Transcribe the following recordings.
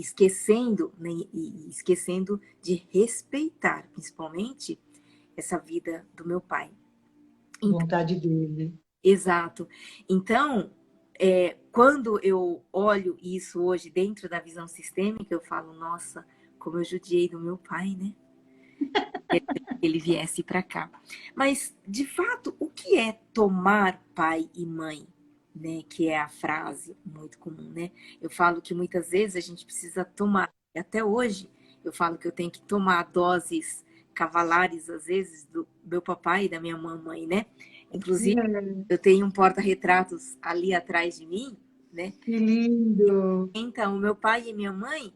esquecendo, né, e esquecendo de respeitar, principalmente, essa vida do meu pai. Vontade dele. Exato. Então, quando eu olho isso hoje dentro da visão sistêmica, eu falo, nossa, como eu judiei do meu pai, né? Ele viesse para cá. Mas, de fato, o que é tomar pai e mãe? Né? Que é a frase muito comum, né? Eu falo que muitas vezes a gente precisa tomar, e até hoje eu falo que eu tenho que tomar doses cavalares, às vezes, do meu papai e da minha mamãe, né? Inclusive, eu tenho um porta-retratos ali atrás de mim, né? Que lindo! Então, meu pai e minha mãe,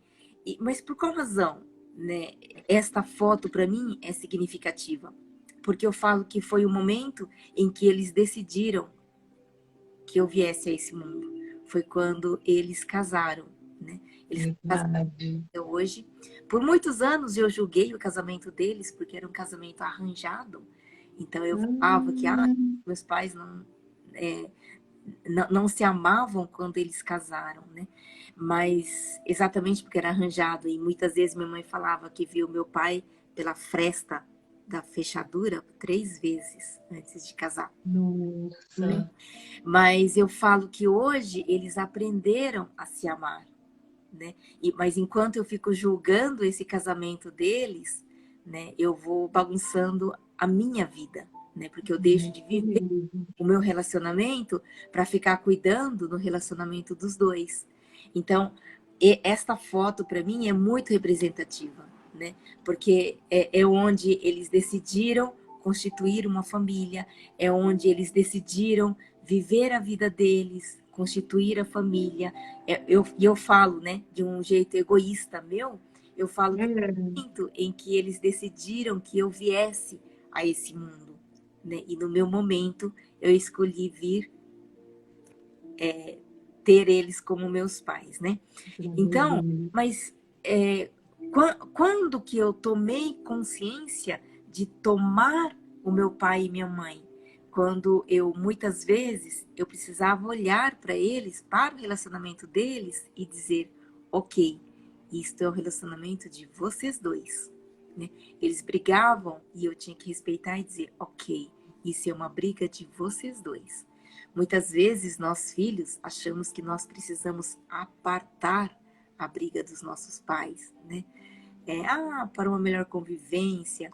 mas por qual razão, né? Esta foto para mim é significativa, porque eu falo que foi o momento em que eles decidiram que eu viesse a esse mundo. Foi quando eles casaram, né? Eles casaram Verdade. até hoje. Por muitos anos eu julguei o casamento deles porque era um casamento arranjado. Então eu falava que meus pais não se amavam quando eles casaram, né? Mas exatamente porque era arranjado. E muitas vezes minha mãe falava que viu meu pai pela fresta da fechadura 3 vezes antes de casar. Né? Nossa. Mas eu falo que hoje eles aprenderam a se amar. Né? Mas enquanto eu fico julgando esse casamento deles, né, eu vou bagunçando a minha vida. Né? Porque eu deixo de viver o meu relacionamento para ficar cuidando do relacionamento dos dois. Então, esta foto para mim é muito representativa, né? Porque é onde eles decidiram constituir uma família, é onde eles decidiram viver a vida deles, constituir a família. Eu falo, né, de um jeito egoísta meu, eu falo que no momento em que eles decidiram que eu viesse a esse mundo, né? E no meu momento eu escolhi vir ter eles como meus pais, né? Então, mas quando que eu tomei consciência de tomar o meu pai e minha mãe? Quando eu, muitas vezes, eu precisava olhar para eles, para o relacionamento deles e dizer, ok, isto é o relacionamento de vocês dois. Né? Eles brigavam e eu tinha que respeitar e dizer, ok, isso é uma briga de vocês dois. Muitas vezes nós filhos achamos que nós precisamos apartar a briga dos nossos pais, né? Para uma melhor convivência.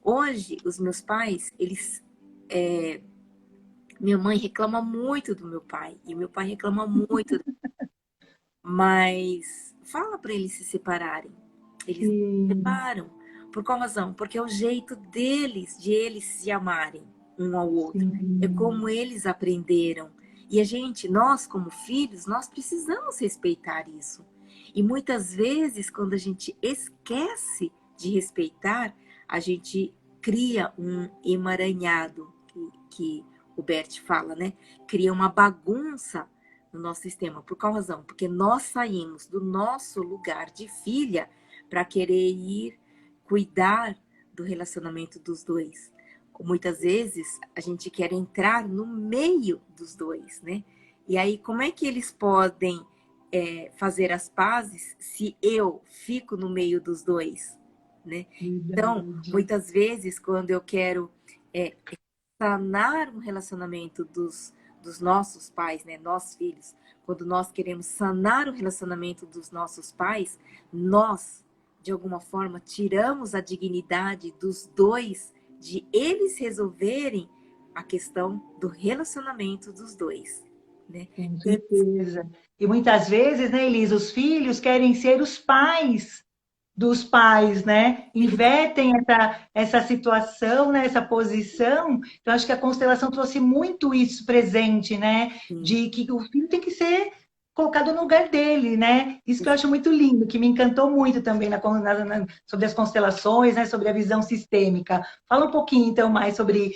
Hoje, os meus pais, minha mãe reclama muito do meu pai e meu pai reclama muito, mas fala para eles se separarem. Eles se separam. Por qual razão? Porque é o jeito deles, de eles se amarem um ao outro. É como eles aprenderam. E nós como filhos, nós precisamos respeitar isso. E muitas vezes, quando a gente esquece de respeitar, a gente cria um emaranhado, que o Bert fala, né? Cria uma bagunça no nosso sistema. Por qual razão? Porque nós saímos do nosso lugar de filha para querer ir cuidar do relacionamento dos dois. Muitas vezes a gente quer entrar no meio dos dois, né? E aí, como é que eles podem fazer as pazes se eu fico no meio dos dois, né? Então, muitas vezes, quando eu quero sanar um relacionamento dos nossos pais, né? Nós filhos, quando nós queremos sanar o relacionamento dos nossos pais, nós, de alguma forma, tiramos a dignidade dos dois de eles resolverem a questão do relacionamento dos dois, né? Com certeza. E muitas vezes, né, Elisa, os filhos querem ser os pais dos pais, né? Invertem essa situação, né? Essa posição. Então, acho que a constelação trouxe muito isso presente, né? De que o filho tem que ser colocado no lugar dele, né? Isso que eu acho muito lindo, que me encantou muito também sobre as constelações, né? Sobre a visão sistêmica. Fala um pouquinho, então, mais sobre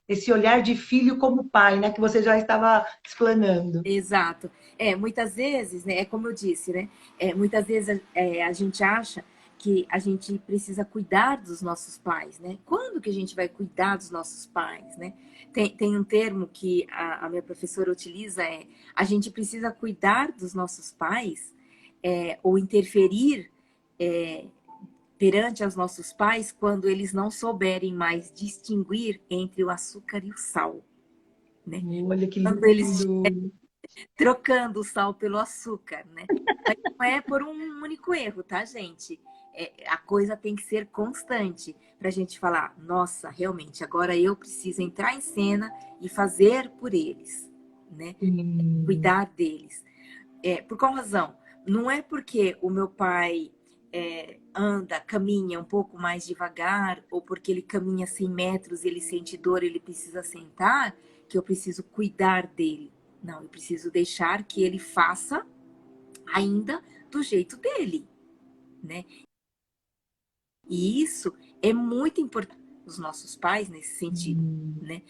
esse olhar de filho como pai, né? Que você já estava explanando. Exato. Muitas vezes, né, é como eu disse, né? Muitas vezes a gente acha que a gente precisa cuidar dos nossos pais, né? Quando que a gente vai cuidar dos nossos pais, né? Tem um termo que a minha professora utiliza, a gente precisa cuidar dos nossos pais ou interferir perante aos nossos pais quando eles não souberem mais distinguir entre o açúcar e o sal, né? Olha que Quando eles lindo! trocando o sal pelo açúcar, né? Mas não é por um único erro, tá, gente? A coisa tem que ser constante para a gente falar, nossa, realmente, agora eu preciso entrar em cena e fazer por eles, né? Cuidar deles. Por qual razão? Não é porque o meu pai caminha um pouco mais devagar, ou porque ele caminha 100 metros e ele sente dor, ele precisa sentar, que eu preciso cuidar dele. Não, eu preciso deixar que ele faça ainda do jeito dele, né? E isso é muito importante os nossos pais nesse sentido, né?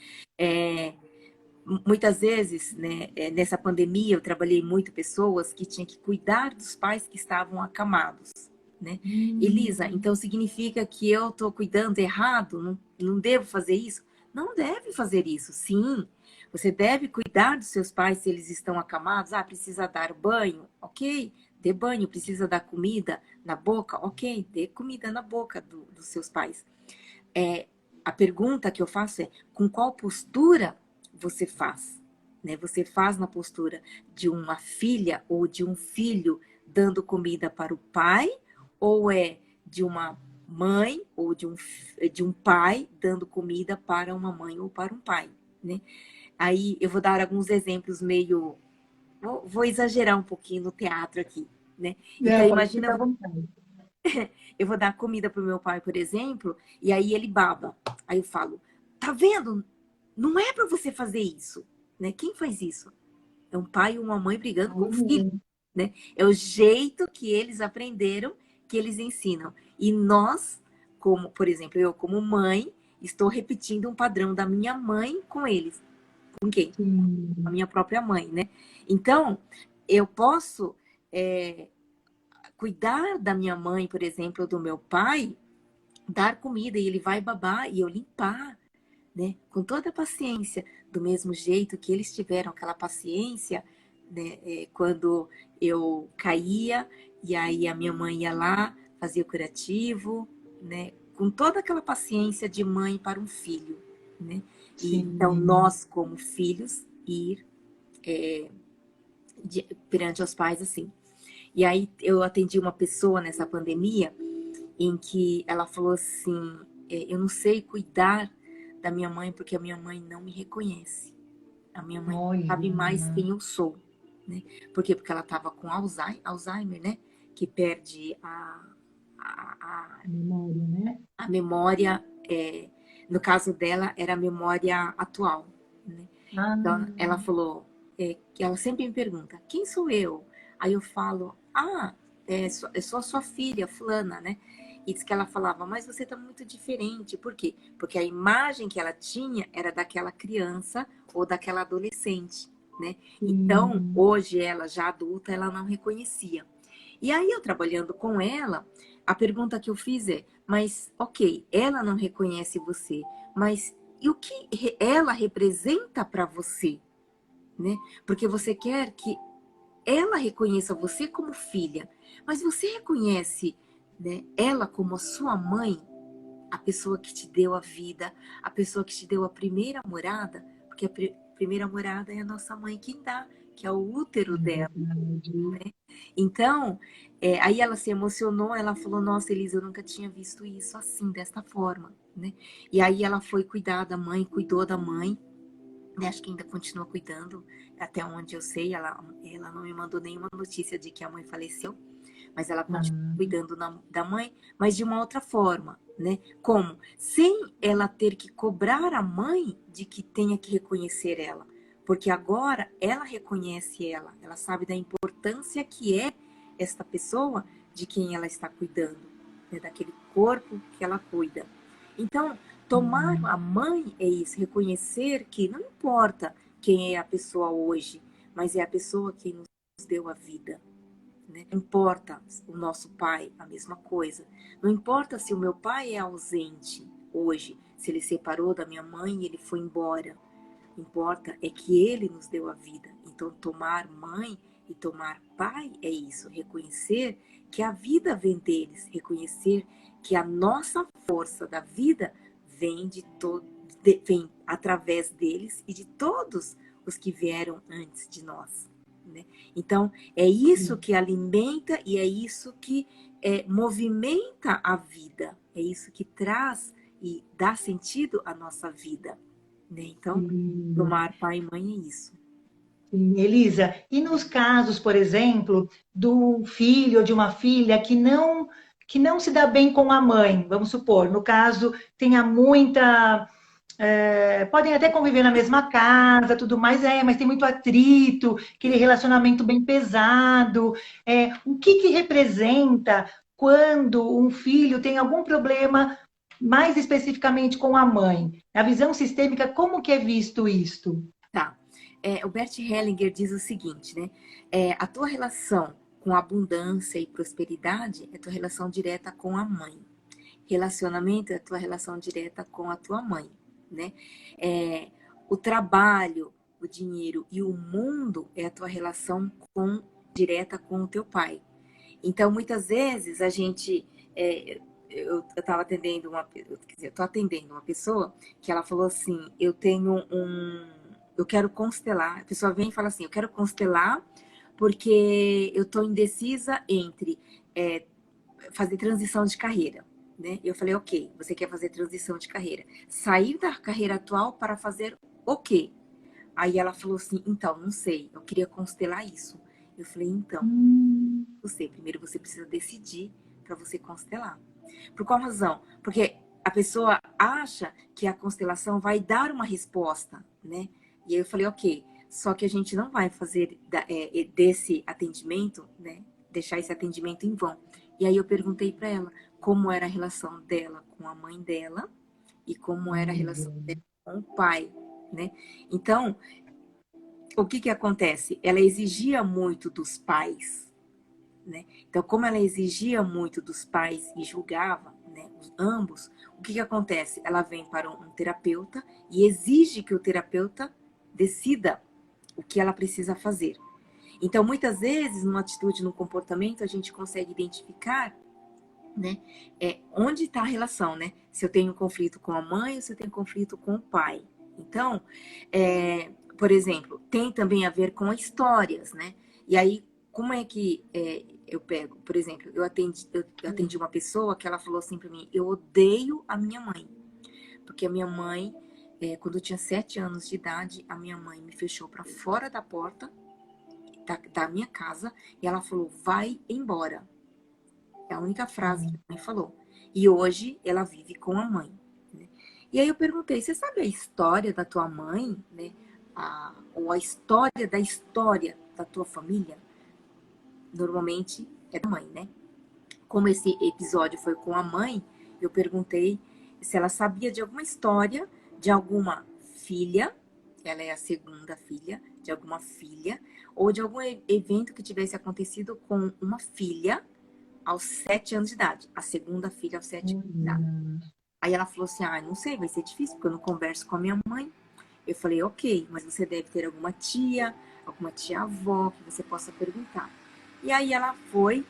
Muitas vezes, né, nessa pandemia, eu trabalhei muito pessoas que tinham que cuidar dos pais que estavam acamados, né? Elisa, então significa que eu estou cuidando errado? Não devo fazer isso? Não deve fazer isso, sim. Você deve cuidar dos seus pais se eles estão acamados. Ah, precisa dar banho? Ok, dê banho. Precisa dar comida na boca? Ok, dê comida na boca dos seus pais. A pergunta que eu faço é, com qual postura você faz? Né? Você faz na postura de uma filha ou de um filho dando comida para o pai? Ou é de uma mãe ou de um pai dando comida para uma mãe ou para um pai? Né? Aí eu vou dar alguns exemplos meio... Vou exagerar um pouquinho no teatro aqui. Né? Então, Não, pode imagina... ficar à vontade. Eu vou dar comida pro meu pai, por exemplo, e aí ele baba. Aí eu falo, tá vendo? Não é para você fazer isso, né? Quem faz isso? É um pai e uma mãe brigando com o filho, né? É o jeito que eles aprenderam, que eles ensinam. E nós, como, por exemplo, eu como mãe, estou repetindo um padrão da minha mãe com eles. Com quem? Sim. Com a minha própria mãe, né? Então, eu posso cuidar da minha mãe, por exemplo, ou do meu pai, dar comida e ele vai babar e eu limpar, né? Com toda a paciência, do mesmo jeito que eles tiveram aquela paciência, né? Quando eu caía e aí a minha mãe ia lá, fazia o curativo, né? Com toda aquela paciência de mãe para um filho, né? E então nós, como filhos, ir perante os pais assim. E aí eu atendi uma pessoa nessa pandemia em que ela falou assim, eu não sei cuidar da minha mãe porque a minha mãe não me reconhece. A minha mãe não sabe mais quem eu sou, né? Por quê? Porque ela estava com Alzheimer, né? Que perde Memória, né? a memória, no caso dela, era a memória atual, né? Então, ela falou, que ela sempre me pergunta, quem sou eu? Aí eu falo, eu sou a sua filha, fulana, né? E diz que ela falava, mas você tá muito diferente. Por quê? Porque a imagem que ela tinha era daquela criança ou daquela adolescente, né? Então, hoje ela, já adulta, ela não reconhecia. E aí, eu trabalhando com ela, a pergunta que eu fiz é, mas, ok, ela não reconhece você, mas e o que ela representa para você, né? Porque você quer que ela reconheça você como filha, mas você reconhece, né, ela como a sua mãe, a pessoa que te deu a vida, a pessoa que te deu a primeira morada, porque a primeira morada é a nossa mãe quem dá, que é o útero dela. Né? Então, aí ela se emocionou, ela falou, nossa, Elisa, eu nunca tinha visto isso assim, desta forma, né? E aí ela foi cuidar da mãe, cuidou da mãe, né? Acho que ainda continua cuidando, até onde eu sei, ela não me mandou nenhuma notícia de que a mãe faleceu, mas ela continua cuidando da mãe, mas de uma outra forma, né? Como? Sem ela ter que cobrar a mãe de que tenha que reconhecer ela. Porque agora ela reconhece ela sabe da importância que é esta pessoa de quem ela está cuidando, né? Daquele corpo que ela cuida. Então, tomar a mãe é isso, reconhecer que não importa quem é a pessoa hoje, mas é a pessoa que nos deu a vida. Né? Não importa o nosso pai, a mesma coisa. Não importa se o meu pai é ausente hoje, se ele separou da minha mãe e ele foi embora. Importa é que ele nos deu a vida. Então, tomar mãe E tomar pai é isso, reconhecer que a vida vem deles, reconhecer que a nossa força da vida vem vem através deles e de todos os que vieram antes de nós, né? Então, é isso que alimenta e é isso que movimenta a vida, é isso que traz e dá sentido à nossa vida, né? Então, Lindo. tomar pai e mãe é isso. Sim, Elisa, e nos casos, por exemplo, do filho ou de uma filha que não se dá bem com a mãe, vamos supor, no caso, tenha muita. Podem até conviver na mesma casa, tudo mais, mas tem muito atrito, aquele relacionamento bem pesado. O que que representa quando um filho tem algum problema, mais especificamente com a mãe? Na visão sistêmica, como que é visto isto? Tá. O Bert Hellinger diz o seguinte, né? A tua relação com abundância e prosperidade é tua relação direta com a mãe. Relacionamento é a tua relação direta com a tua mãe, né? O trabalho, o dinheiro e o mundo é a tua relação direta com o teu pai. Então, muitas vezes a gente... eu estava atendendo eu tô atendendo uma pessoa que ela falou assim, eu quero constelar. A pessoa vem e fala assim, eu quero constelar porque eu estou indecisa entre fazer transição de carreira, né? Eu falei, ok, você quer fazer transição de carreira. Sair da carreira atual para fazer o quê? Aí ela falou assim, então, não sei, eu queria constelar isso. Eu falei, então, primeiro você precisa decidir para você constelar. Por qual razão? Porque a pessoa acha que a constelação vai dar uma resposta, né? E aí eu falei, ok, só que a gente não vai fazer desse atendimento, né? Deixar esse atendimento em vão. E aí eu perguntei para ela como era a relação dela com a mãe dela e como era a relação dela com o pai, né? Então, o que que acontece? Ela exigia muito dos pais, né? Então, como ela exigia muito dos pais e julgava, né, ambos, o que que acontece? Ela vem para um terapeuta e exige que o terapeuta decida o que ela precisa fazer. Então, muitas vezes, numa atitude, num comportamento, a gente consegue identificar, né, onde está a relação, né? Se eu tenho um conflito com a mãe ou se eu tenho um conflito com o pai. Então, por exemplo, tem também a ver com histórias, né? E aí, como é que eu pego? Por exemplo, eu atendi uma pessoa que ela falou assim para mim, eu odeio a minha mãe. Porque a minha mãe, quando eu tinha 7 anos de idade, a minha mãe me fechou para fora da porta da minha casa e ela falou, vai embora. É a única frase que a mãe falou. E hoje ela vive com a mãe, né? E aí eu perguntei, você sabe a história da tua mãe, né? Ou a história da tua família? Normalmente é da mãe, né? Como esse episódio foi com a mãe, eu perguntei se ela sabia de alguma história de alguma filha, ela é a segunda filha, de alguma filha, ou de algum evento que tivesse acontecido com uma filha aos 7 anos de idade. A segunda filha aos 7 anos de idade. Aí ela falou assim, não sei, vai ser difícil, porque eu não converso com a minha mãe. Eu falei, ok, mas você deve ter alguma tia-avó, que você possa perguntar. E aí ela foi,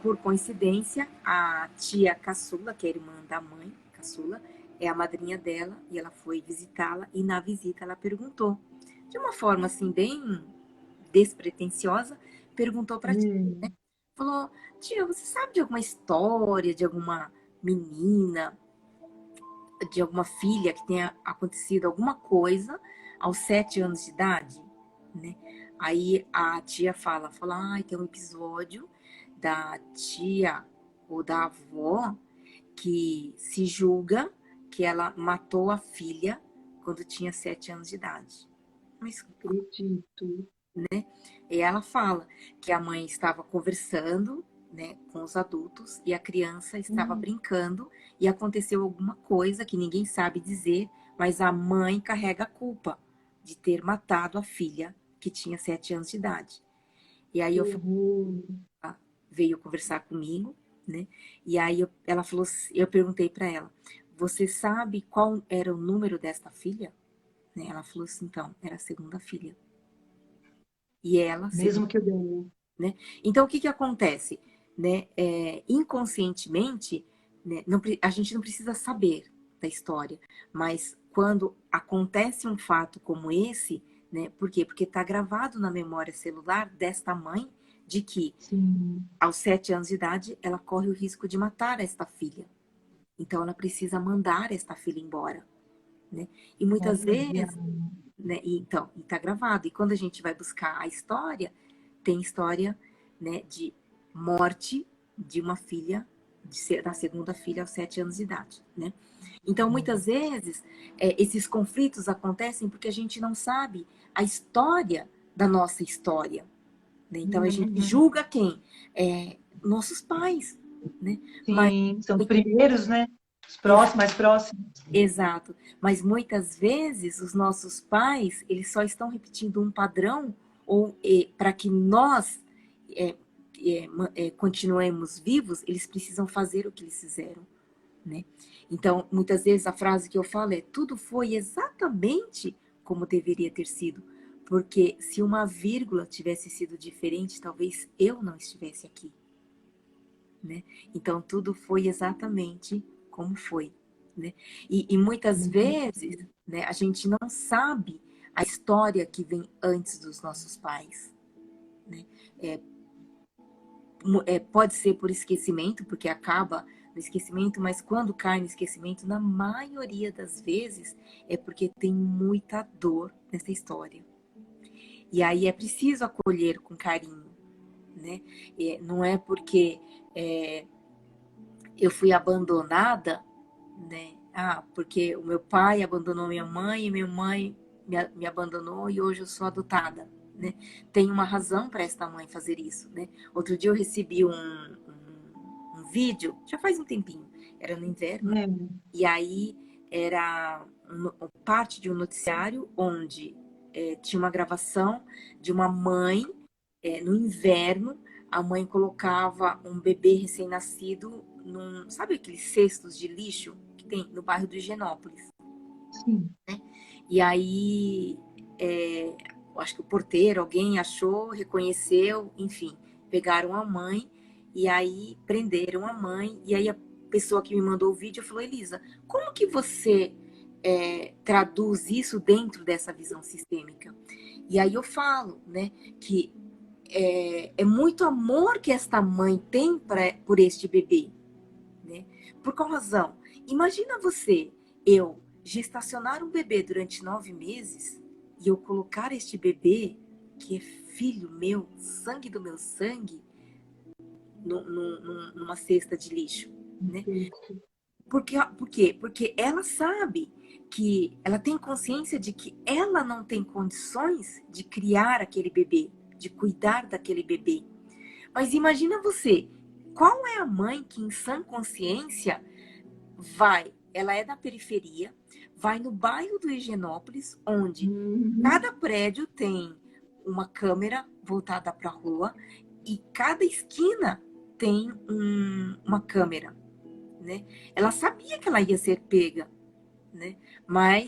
por coincidência, a tia caçula, que é a irmã da mãe, caçula, é a madrinha dela, e ela foi visitá-la, e na visita ela perguntou, de uma forma assim, bem despretensiosa, perguntou para a tia, né? Falou, tia, você sabe de alguma história, de alguma menina, de alguma filha que tenha acontecido alguma coisa aos 7 anos de idade, né? Aí a tia fala, tem um episódio da tia ou da avó que se julga que ela matou a filha quando tinha 7 anos de idade. Mas Acredito. e ela fala que a mãe estava conversando, né, com os adultos e a criança estava brincando e aconteceu alguma coisa que ninguém sabe dizer, mas a mãe carrega a culpa de ter matado a filha que tinha 7 anos de idade. E aí ela veio conversar comigo, né? E aí ela falou, eu perguntei para ela, você sabe qual era o número desta filha? Né? Ela falou assim, então, era a segunda filha. E ela, Mesmo que eu ganhe. né? Então, o que que acontece? Né? Inconscientemente, né? A gente não precisa saber da história, mas quando acontece um fato como esse, né? Por quê? Porque está gravado na memória celular desta mãe de que, Sim. aos 7 anos de idade, ela corre o risco de matar esta filha. Então, ela precisa mandar esta filha embora, né? E muitas Olha, vezes, né? Então, está gravado. E quando a gente vai buscar a história, tem história, né, de morte de uma filha, da segunda filha aos 7 anos de idade, né? Então, muitas vezes, esses conflitos acontecem porque a gente não sabe a história da nossa história, né? Então, a gente uhum. julga quem? Nossos pais, né? Mas, Sim, são os primeiros, né? Os próximos, mais próximos. exato. Mas muitas vezes os nossos pais, eles só estão repetindo um padrão ou para que nós é, continuemos vivos, eles precisam fazer o que eles fizeram, né? Então, muitas vezes a frase que eu falo é: tudo foi exatamente como deveria ter sido, porque se uma vírgula tivesse sido diferente, talvez eu não estivesse aqui, né? Então, tudo foi exatamente como foi, né? E muitas vezes, né, a gente não sabe a história que vem antes dos nossos pais, né? Pode ser por esquecimento, porque acaba no esquecimento, mas quando cai no esquecimento, na maioria das vezes, é porque tem muita dor nessa história. E aí é preciso acolher com carinho, né? Não é porque eu fui abandonada, né? Porque o meu pai abandonou minha mãe e minha mãe me abandonou e hoje eu sou adotada, né? Tem uma razão para esta mãe fazer isso, né? Outro dia eu recebi um vídeo, já faz um tempinho, era no inverno, É. e aí era parte de um noticiário onde tinha uma gravação de uma mãe no inverno. A mãe colocava um bebê recém-nascido sabe aqueles cestos de lixo que tem no bairro do Higienópolis? Sim. E aí, acho que o porteiro, alguém achou, reconheceu, enfim, pegaram a mãe e aí prenderam a mãe. E aí a pessoa que me mandou o vídeo falou: Elisa, como que você traduz isso dentro dessa visão sistêmica? E aí eu falo, né, que é muito amor que esta mãe tem por este bebê, né? Por qual razão? Imagina você, eu gestacionar um bebê durante 9 meses e eu colocar este bebê, que é filho meu, sangue do meu sangue, numa cesta de lixo, né? Por quê? Porque ela sabe que ela tem consciência de que ela não tem condições de criar aquele bebê, de cuidar daquele bebê. Mas imagina você, qual é a mãe que em sã consciência ela é da periferia, vai no bairro do Higienópolis, onde cada prédio tem uma câmera voltada para a rua e cada esquina tem uma câmera, né? Ela sabia que ela ia ser pega, né? Mas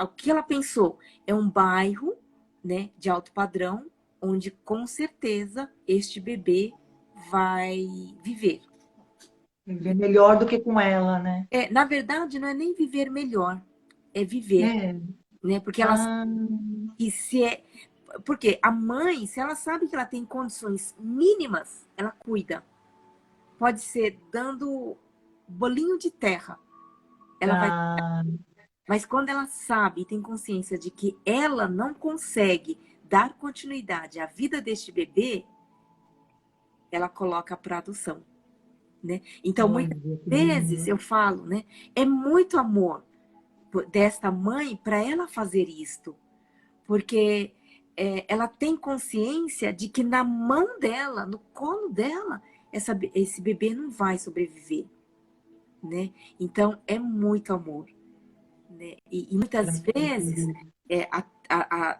o que ela pensou é um bairro, né, de alto padrão, onde com certeza este bebê vai viver. Viver melhor do que com ela, né? Na verdade, não é nem viver melhor, é viver, É. né? Porque ela Ah, e se é, porque a mãe, se ela sabe que ela tem condições mínimas, ela cuida. Pode ser dando bolinho de terra, ela vai. ah, Mas quando ela sabe e tem consciência de que ela não consegue dar continuidade à vida deste bebê, ela coloca para adoção, né? Então, olha, muitas que vezes lindo. eu falo, né? É muito amor desta mãe para ela fazer isto, porque ela tem consciência de que na mão dela, no colo dela, esse bebê não vai sobreviver, né? Então é muito amor, né? E muitas vezes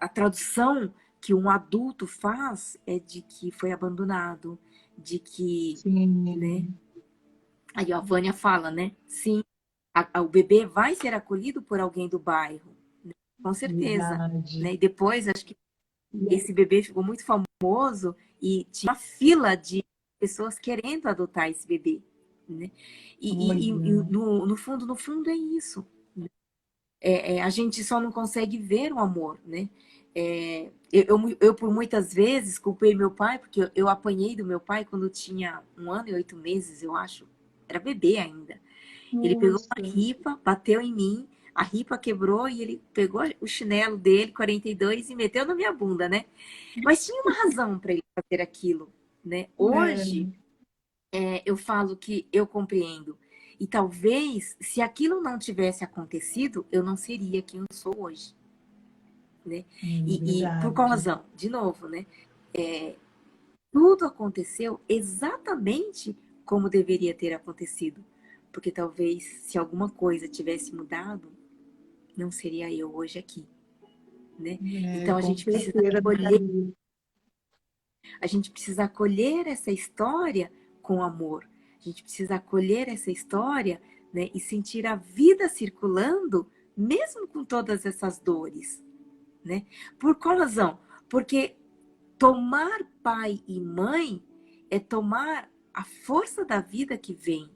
a tradução que um adulto faz é de que foi abandonado, de que, né? Sim, Aí a Vânia fala, né? Sim, o bebê vai ser acolhido por alguém do bairro, né? Com certeza, verdade. né? E depois acho que esse bebê ficou muito famoso e tinha uma fila de pessoas querendo adotar esse bebê, né? E Olha. no fundo é isso. A gente só não consegue ver o amor, né? Eu, por muitas vezes, culpei meu pai, porque eu apanhei do meu pai quando eu tinha 1 ano e 8 meses, eu acho. Era bebê ainda. Ele pegou uma Nossa. ripa, bateu em mim, a ripa quebrou e ele pegou o chinelo dele, 42, e meteu na minha bunda, né? Mas tinha uma razão para ele fazer aquilo, né? Hoje, É. eu falo que eu compreendo. E talvez, se aquilo não tivesse acontecido, eu não seria quem eu sou hoje, né? E por qual Verdade. razão? De novo, né? Tudo aconteceu exatamente como deveria ter acontecido. Porque talvez, se alguma coisa tivesse mudado, não seria eu hoje aqui, né? É, Então com certeza, Maria. a gente precisa acolher essa história com amor. A gente precisa acolher essa história, né, e sentir a vida circulando, mesmo com todas essas dores, né? Por qual razão? Porque tomar pai e mãe é tomar a força da vida que vem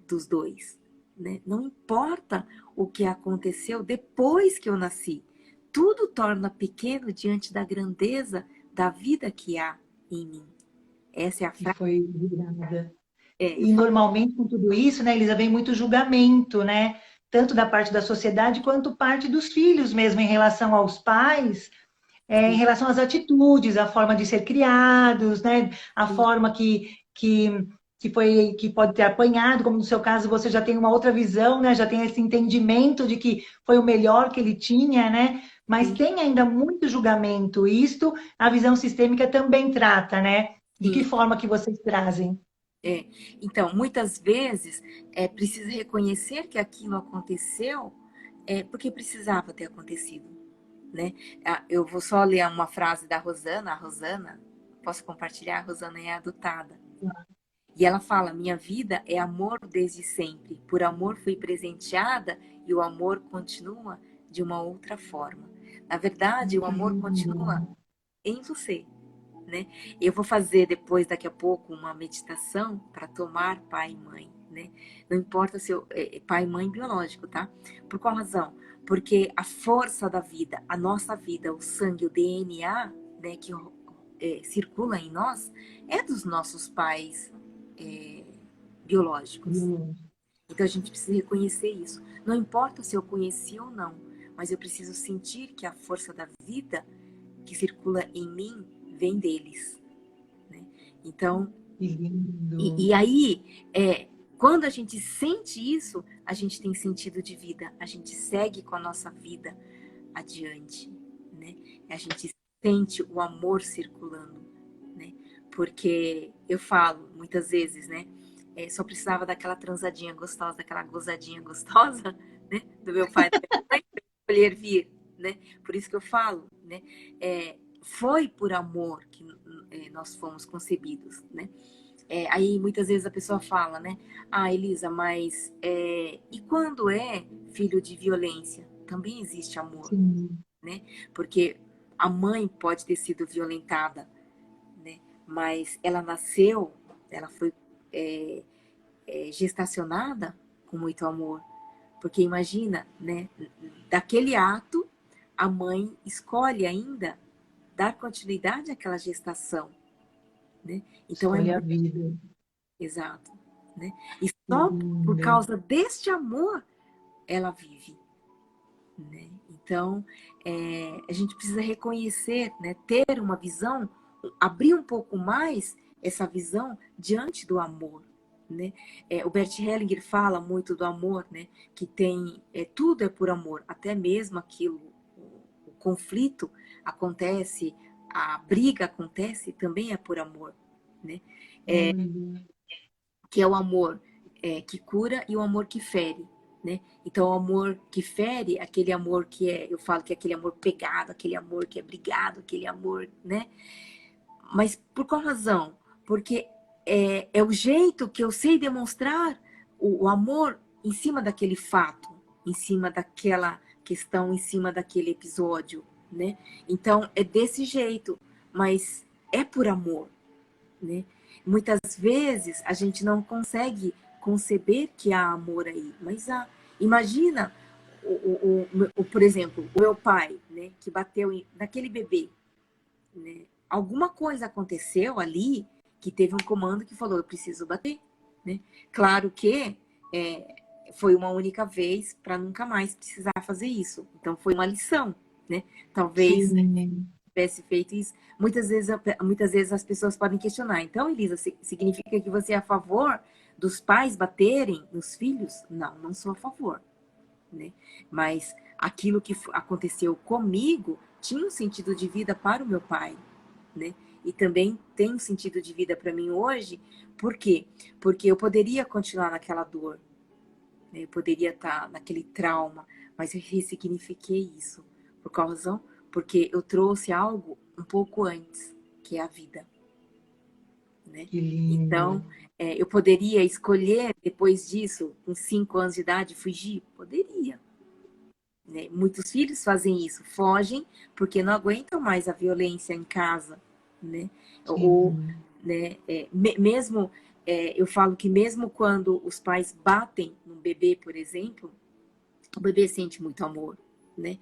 dos dois, né? Não importa o que aconteceu depois que eu nasci, tudo torna pequeno diante da grandeza da vida que há em mim. Essa é a Que frase. foi virada. Eu E falo, normalmente com tudo isso, né, Elisa, vem muito julgamento, né? Tanto da parte da sociedade quanto parte dos filhos mesmo em relação aos pais, em sim, relação às atitudes, a forma de ser criados, né? A sim, forma que pode ter apanhado, como no seu caso você já tem uma outra visão, né? Já tem esse entendimento de que foi o melhor que ele tinha, né? Mas sim, tem ainda muito julgamento. Isto a visão sistêmica também trata, né? De que sim. forma que vocês trazem? É. Então, muitas vezes é preciso reconhecer que aquilo aconteceu porque precisava ter acontecido, né? Eu vou só ler uma frase da Rosana. A Rosana, posso compartilhar? A Rosana é adotada. E ela fala: minha vida é amor desde sempre. Por amor fui presenteada e o amor continua de uma outra forma. Na verdade, o Que amor continua lindo. em você, né? Eu vou fazer depois, daqui a pouco, uma meditação para tomar pai e mãe, né? Não importa se pai e mãe biológico, tá? Por qual razão? Porque a força da vida, a nossa vida, o sangue, o DNA, né, que circula em nós, é dos nossos pais é, biológicos. Então a gente precisa reconhecer isso. Não importa se eu conheci ou não, mas eu preciso sentir que a força da vida que circula em mim vem deles, né? Então, Que lindo. e aí, quando a gente sente isso, a gente tem sentido de vida, a gente segue com a nossa vida adiante, né? A gente sente o amor circulando, né? Porque eu falo muitas vezes, né? Só precisava daquela transadinha gostosa, daquela gozadinha gostosa, né? Do meu pai, da minha mãe, para escolher vir, né? Por isso que eu falo, né? Foi por amor que nós fomos concebidos, né? Aí muitas vezes a pessoa fala, né? Ah, Elisa, mas e quando é filho de violência? Também existe amor, Sim. né? Porque a mãe pode ter sido violentada, né? Mas ela nasceu, ela foi é, gestacionada com muito amor. Porque imagina, né? Daquele ato, a mãe escolhe ainda dar continuidade àquela gestação, né? Então é Escolhe a muito vida. exato, né? E Que só por lindo. causa deste amor ela vive, né? Então a gente precisa reconhecer, né? Ter uma visão, abrir um pouco mais essa visão diante do amor, né? O Bert Hellinger fala muito do amor, né? Que tem tudo é por amor, até mesmo aquilo, o conflito acontece, a briga acontece, também é por amor, né? Olha. Que é o amor que cura e o amor que fere, né? Então, o amor que fere, aquele amor que eu falo que é aquele amor pegado, aquele amor que é brigado, aquele amor, né? Mas por qual razão? Porque é o jeito que eu sei demonstrar o amor em cima daquele fato, em cima daquela questão, em cima daquele episódio, né? Então, é desse jeito, mas é por amor, né? Muitas vezes a gente não consegue conceber que há amor aí, mas há. Imagina, por exemplo, o meu pai, né, que bateu naquele bebê, né? Alguma coisa aconteceu ali que teve um comando que falou, eu preciso bater, né? Claro que é, foi uma única vez para nunca mais precisar fazer isso. Então foi uma lição, né? Talvez Sim. tivesse feito isso. Muitas vezes as pessoas podem questionar. Então, Elisa, significa que você é a favor dos pais baterem nos filhos? Não, não sou a favor, né? Mas aquilo que aconteceu comigo tinha um sentido de vida para o meu pai, né? E também tem um sentido de vida para mim hoje. Por quê? Porque eu poderia continuar naquela dor, né? Eu poderia estar naquele trauma, mas eu ressignifiquei isso porque eu trouxe algo um pouco antes, que é a vida, né? Que lindo. Então, eu poderia escolher depois disso, com 5 anos de idade, fugir? Poderia, né? Muitos filhos fazem isso, fogem porque não aguentam mais a violência em casa, né? Ou, Sim. né, mesmo, eu falo que mesmo quando os pais batem no bebê, por exemplo, o bebê sente muito amor, né?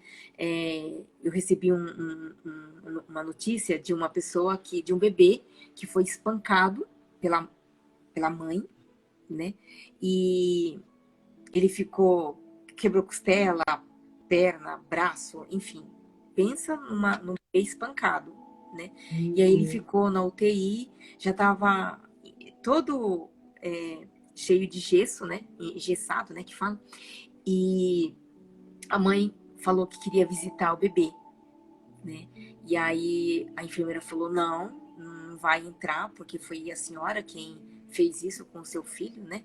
Eu recebi uma notícia de uma pessoa de um bebê que foi espancado pela mãe, né? E ele quebrou costela, perna, braço, enfim. Pensa num bebê espancado, né? Meu E aí ele Deus. ficou na UTI, já estava todo cheio de gesso, né? Engessado, né? Que fala. E a mãe falou que queria visitar o bebê, né? E aí a enfermeira falou: não, não vai entrar, porque foi a senhora quem fez isso com o seu filho, né?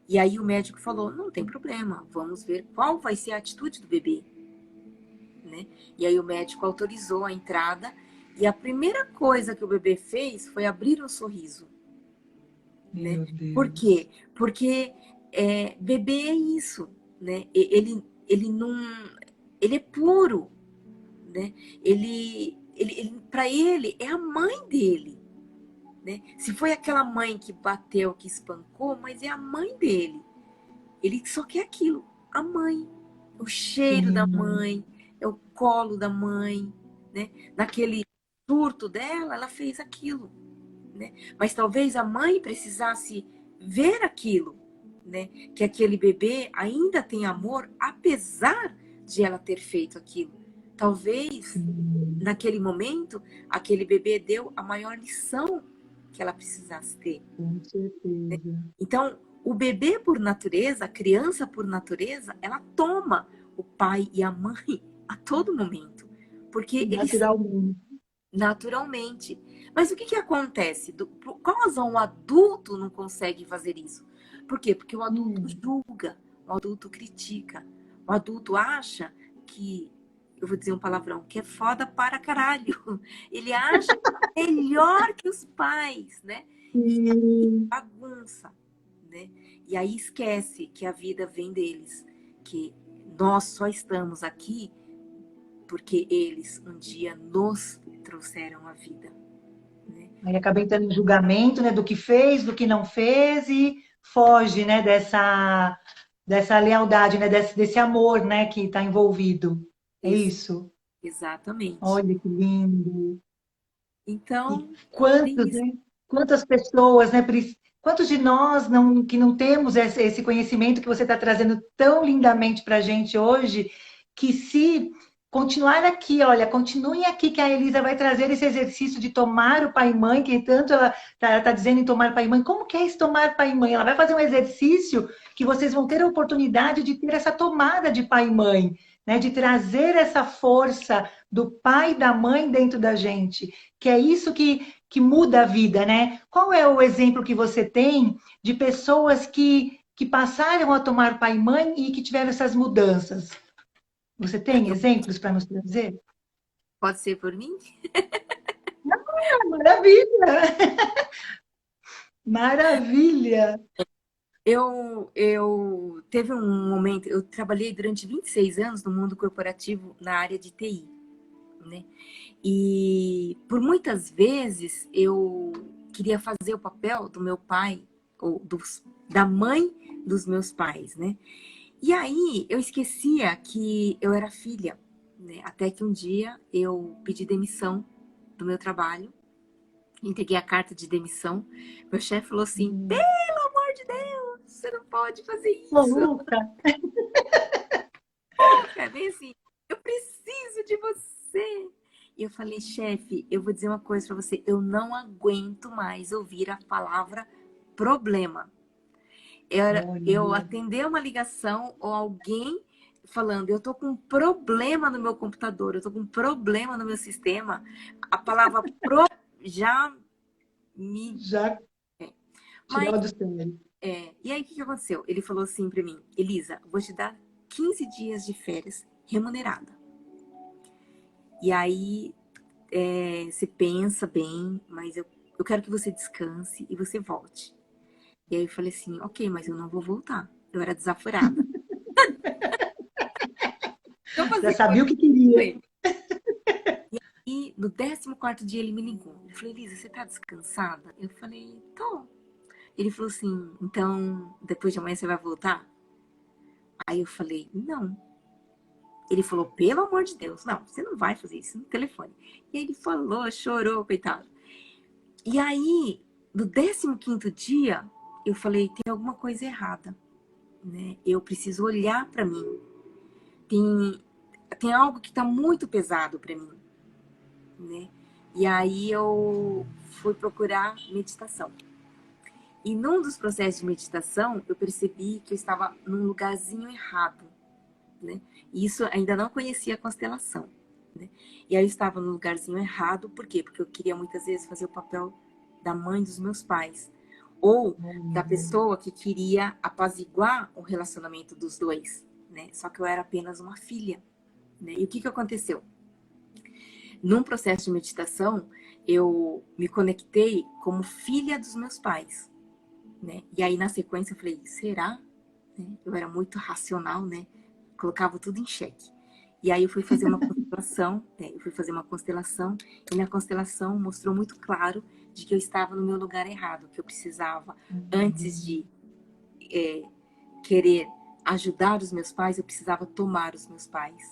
E aí o médico falou: não tem problema, vamos ver qual vai ser a atitude do bebê, né? E aí o médico autorizou a entrada e a primeira coisa que o bebê fez foi abrir um sorriso, né? Meu Por quê? Deus. Porque bebê é isso, né? Ele não, ele é puro, né? Para ele é a mãe dele, né? Se foi aquela mãe que bateu, que espancou, mas é a mãe dele. Ele só quer aquilo, a mãe, o cheiro da Sim. mãe, é o colo da mãe, né? Naquele surto dela, ela fez aquilo, né? Mas talvez a mãe precisasse ver aquilo, né? Que aquele bebê ainda tem amor, apesar de ela ter feito aquilo. Talvez Sim. naquele momento, aquele bebê deu a maior lição que ela precisasse ter. Com certeza. Então, o bebê por natureza, a criança por natureza, ela toma o pai e a mãe a todo momento, porque eles Naturalmente. naturalmente. Mas o que acontece? Por qual razão o adulto não consegue fazer isso? Por quê? Porque o adulto Hum. julga, o adulto critica, o adulto acha que, eu vou dizer um palavrão, que é foda para caralho. Ele acha melhor que os pais, né? Sim. Bagunça, né? E aí esquece que a vida vem deles, que nós só estamos aqui porque eles um dia nos trouxeram a vida, né? Aí acaba entrando em julgamento, né, do que fez, do que não fez e foge, né, dessa lealdade, né, desse amor, né, que está envolvido. É Ex isso. exatamente. Olha que lindo. E Então, é quantos, isso. né? Quantas pessoas, né? Quantos de nós que não temos esse conhecimento que você está trazendo tão lindamente para a gente hoje, que se continuar aqui, olha, continuem aqui que a Elisa vai trazer esse exercício de tomar o pai e mãe, que tanto ela tá dizendo em tomar pai e mãe. Como que é esse tomar pai e mãe? Ela vai fazer um exercício que vocês vão ter a oportunidade de ter essa tomada de pai e mãe, né? De trazer essa força do pai e da mãe dentro da gente, que é isso que muda a vida, né? Qual é o exemplo que você tem de pessoas que passaram a tomar pai e mãe e que tiveram essas mudanças? Você tem Eu, exemplos para nos trazer? pode ser por mim? Ah, maravilha! Maravilha! Eu teve um momento, eu trabalhei durante 26 anos no mundo corporativo na área de TI, né? E por muitas vezes eu queria fazer o papel do meu pai, ou da mãe dos meus pais, né? E aí eu esquecia que eu era filha, né? Até que um dia eu pedi demissão do meu trabalho, entreguei a carta de demissão. Meu chefe falou assim: Hum. pelo amor de Deus, você não pode fazer isso. Luta. É bem assim, eu preciso de você. E eu falei, chefe, eu vou dizer uma coisa pra você, eu não aguento mais ouvir a palavra problema. Eu Olha. atender uma ligação ou alguém falando, eu tô com um problema no meu computador, eu tô com um problema no meu sistema, a palavra já me... Já Mas, tirou do sério. e aí o que aconteceu? Ele falou assim pra mim, Elisa, vou te dar 15 dias de férias remunerada. E aí você pensa bem, mas eu quero que você descanse e você volte. E aí eu falei assim, ok, mas eu não vou voltar. Eu era desaforada. Eu Já fazia sabia o que com queria. ele. E no 14º dia ele me ligou. Ele falou, Elisa, você tá descansada? Eu falei, tô. Ele falou assim, então depois de amanhã você vai voltar? Aí eu falei, não. Ele falou, pelo amor de Deus, não, você não vai fazer isso no telefone. E aí ele falou, chorou, coitado. E aí, no 15º dia, eu falei, tem alguma coisa errada, né? Eu preciso olhar para mim. Tem algo que está muito pesado para mim, né? E aí eu fui procurar meditação. E num dos processos de meditação, eu percebi que eu estava num lugarzinho errado, né? E isso ainda não conhecia a constelação, né? E aí eu estava no lugarzinho errado, por quê? Porque eu queria muitas vezes fazer o papel da mãe dos meus pais, ou da pessoa que queria apaziguar o relacionamento dos dois, né? Só que eu era apenas uma filha, né? E o que aconteceu? Num processo de meditação, eu me conectei como filha dos meus pais, né? E aí na sequência eu falei, será? Né? Eu era muito racional, né? Colocava tudo em xeque. E aí eu fui fazer uma constelação, né? Eu fui fazer uma constelação e minha constelação mostrou muito claro de que eu estava no meu lugar errado, que eu precisava, antes de querer ajudar os meus pais, eu precisava tomar os meus pais,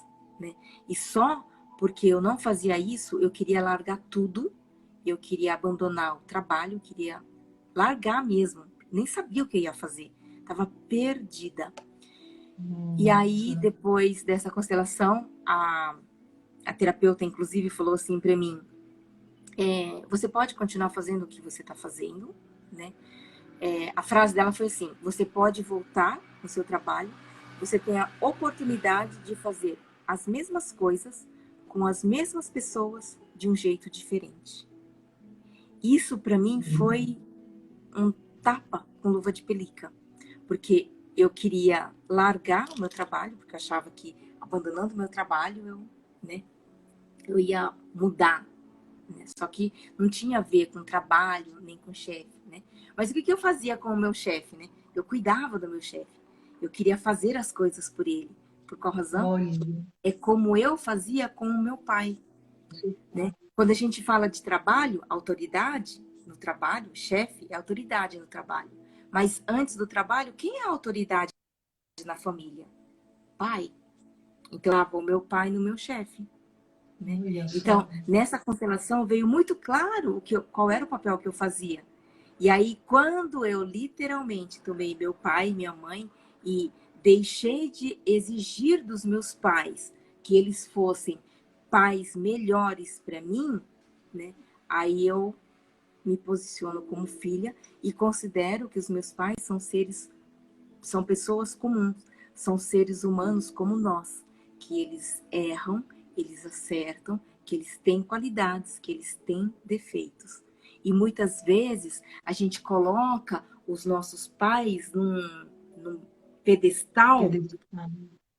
né? E só porque eu não fazia isso, eu queria largar tudo, eu queria abandonar o trabalho, eu queria largar mesmo, nem sabia o que eu ia fazer, estava perdida. E aí, Nossa. depois dessa constelação, a terapeuta, inclusive, falou assim para mim, você pode continuar fazendo o que você está fazendo, né? A frase dela foi assim, você pode voltar no seu trabalho, você tem a oportunidade de fazer as mesmas coisas com as mesmas pessoas de um jeito diferente. Isso para mim foi um tapa com luva de pelica, porque eu queria largar o meu trabalho, porque eu achava que abandonando o meu trabalho eu ia mudar, né? Só que não tinha a ver com trabalho nem com chefe, né? Mas o que eu fazia com o meu chefe, né? Eu cuidava do meu chefe, eu queria fazer as coisas por ele. Por qual razão? Olha. É como eu fazia com o meu pai, né? Quando a gente fala de trabalho, autoridade no trabalho, chefe é autoridade no trabalho. Mas antes do trabalho, quem é a autoridade na família? Pai. Então, eu amava o meu pai no meu chefe, né? Olha Então, só. nessa constelação veio muito claro qual era o papel que eu fazia. E aí, quando eu literalmente tomei meu pai e minha mãe e deixei de exigir dos meus pais que eles fossem pais melhores para mim, né? Aí eu me posiciono como filha e considero que os meus pais são pessoas comuns, são seres humanos como nós, que eles erram, eles acertam, que eles têm qualidades, que eles têm defeitos. E muitas vezes a gente coloca os nossos pais num pedestal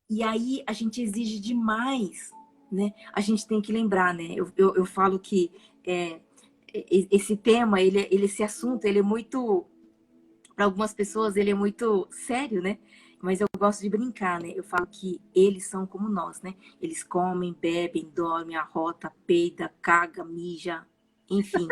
e aí a gente exige demais, né? A gente tem que lembrar, né? Eu falo que esse tema, esse assunto, ele é muito, para algumas pessoas, ele é muito sério, né? Mas eu gosto de brincar, né? Eu falo que eles são como nós, né? Eles comem, bebem, dormem, arrota, peida, caga, mija, enfim.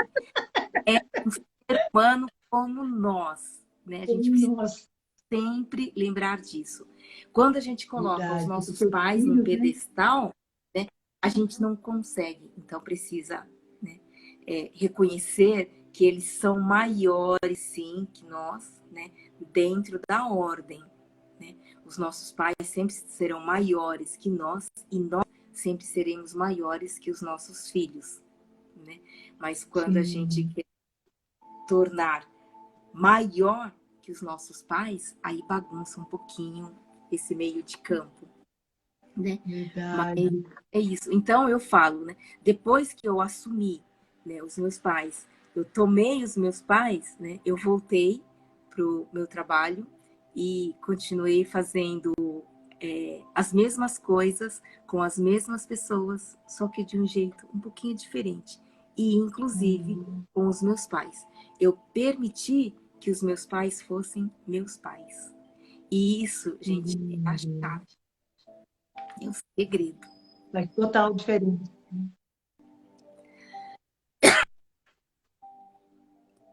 É um ser humano como nós, né? A gente precisa Nossa, sempre lembrar disso. Quando a gente coloca os verdade. nossos Porque os pais num filhos, né? pedestal, né? A gente não consegue. Então precisa, né? Reconhecer que eles são maiores, sim, que nós, né? Dentro da ordem, né? Os nossos pais sempre serão maiores que nós e nós sempre seremos maiores que os nossos filhos, né? Mas quando a gente Sim, quer tornar maior que os nossos pais, aí bagunça um pouquinho esse meio de campo, né? Mas verdade. é isso. Então eu falo, né? Depois que eu assumi, né, os meus pais, eu tomei os meus pais, né? Eu voltei pro meu trabalho e continuei fazendo as mesmas coisas com as mesmas pessoas, só que de um jeito um pouquinho diferente. E inclusive Hum, com os meus pais. Eu permiti que os meus pais fossem meus pais. E isso, gente, é a lindo. chave, é o segredo. Faz total diferença.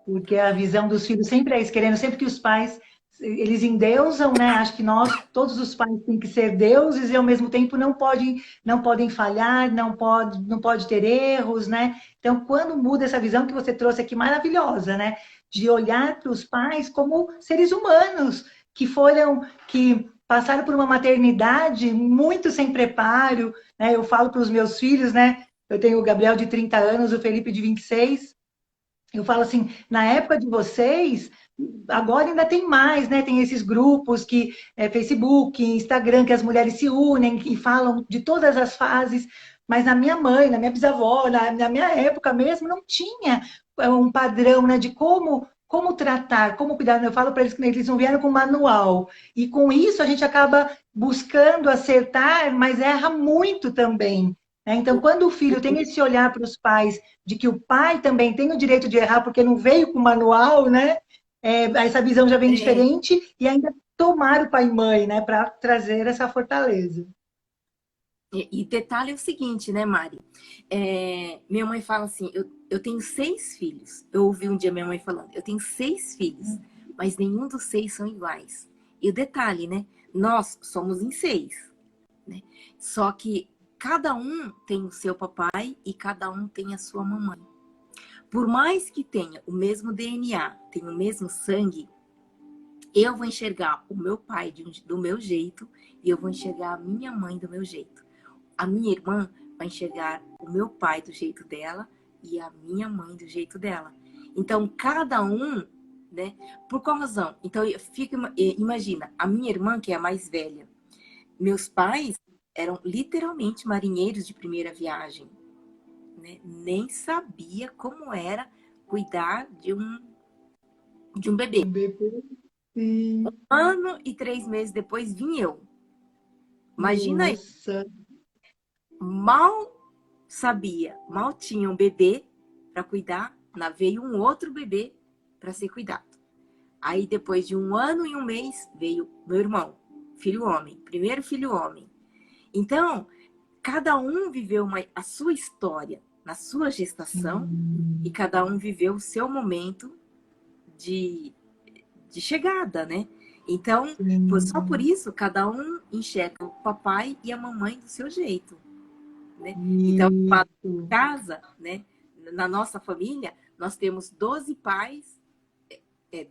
Porque a visão dos filhos sempre é isso, querendo sempre que os pais, eles endeusam, né? Acho que nós, todos os pais têm que ser deuses e ao mesmo tempo não podem falhar, não pode ter erros, né? Então, quando muda essa visão que você trouxe aqui, maravilhosa, né? De olhar para os pais como seres humanos, que passaram por uma maternidade muito sem preparo, né? Eu falo para os meus filhos, né? Eu tenho o Gabriel de 30 anos, o Felipe de 26. Eu falo assim, na época de vocês, agora ainda tem mais, né? Tem esses grupos que Facebook, Instagram, que as mulheres se unem e falam de todas as fases. Mas na minha mãe, na minha bisavó, na minha época mesmo, não tinha um padrão, né, de como tratar, como cuidar. Eu falo para eles que eles não vieram com manual. E com isso a gente acaba buscando acertar, mas erra muito também, né? Então, quando o filho tem esse olhar para os pais de que o pai também tem o direito de errar porque não veio com manual, né? Essa visão já vem É, diferente e ainda tomar o pai e mãe, né, para trazer essa fortaleza. e detalhe é o seguinte, né, Mari? Minha mãe fala assim: eu tenho 6 filhos. Eu ouvi um dia minha mãe falando: eu tenho 6 filhos, mas nenhum dos 6 são iguais. E o detalhe, né? Nós somos em 6, né? Só que cada um tem o seu papai e cada um tem a sua mamãe. Por mais que tenha o mesmo DNA, tenha o mesmo sangue, eu vou enxergar o meu pai do meu jeito e eu vou enxergar a minha mãe do meu jeito. A minha irmã vai enxergar o meu pai do jeito dela e a minha mãe do jeito dela. Então, cada um, né? Por qual razão? Então, imagina, a minha irmã, que é a mais velha, meus pais eram literalmente marinheiros de primeira viagem, né? Nem sabia como era cuidar de um bebê. Um bebê, sim. 1 ano e 3 meses depois vim eu. Imagina aí, Nossa, mal sabia, mal tinha um bebê para cuidar, veio um outro bebê para ser cuidado. Aí depois de 1 ano e 1 mês veio meu irmão, filho homem, primeiro filho homem. Então, cada um viveu a sua história na sua gestação e sim, cada um viveu o seu momento de, de chegada, né? Então, só por sim. isso, cada um enxerga o papai e a mamãe do seu jeito, né? Então, em Isso. casa, né? Na nossa família, nós temos 12 pais,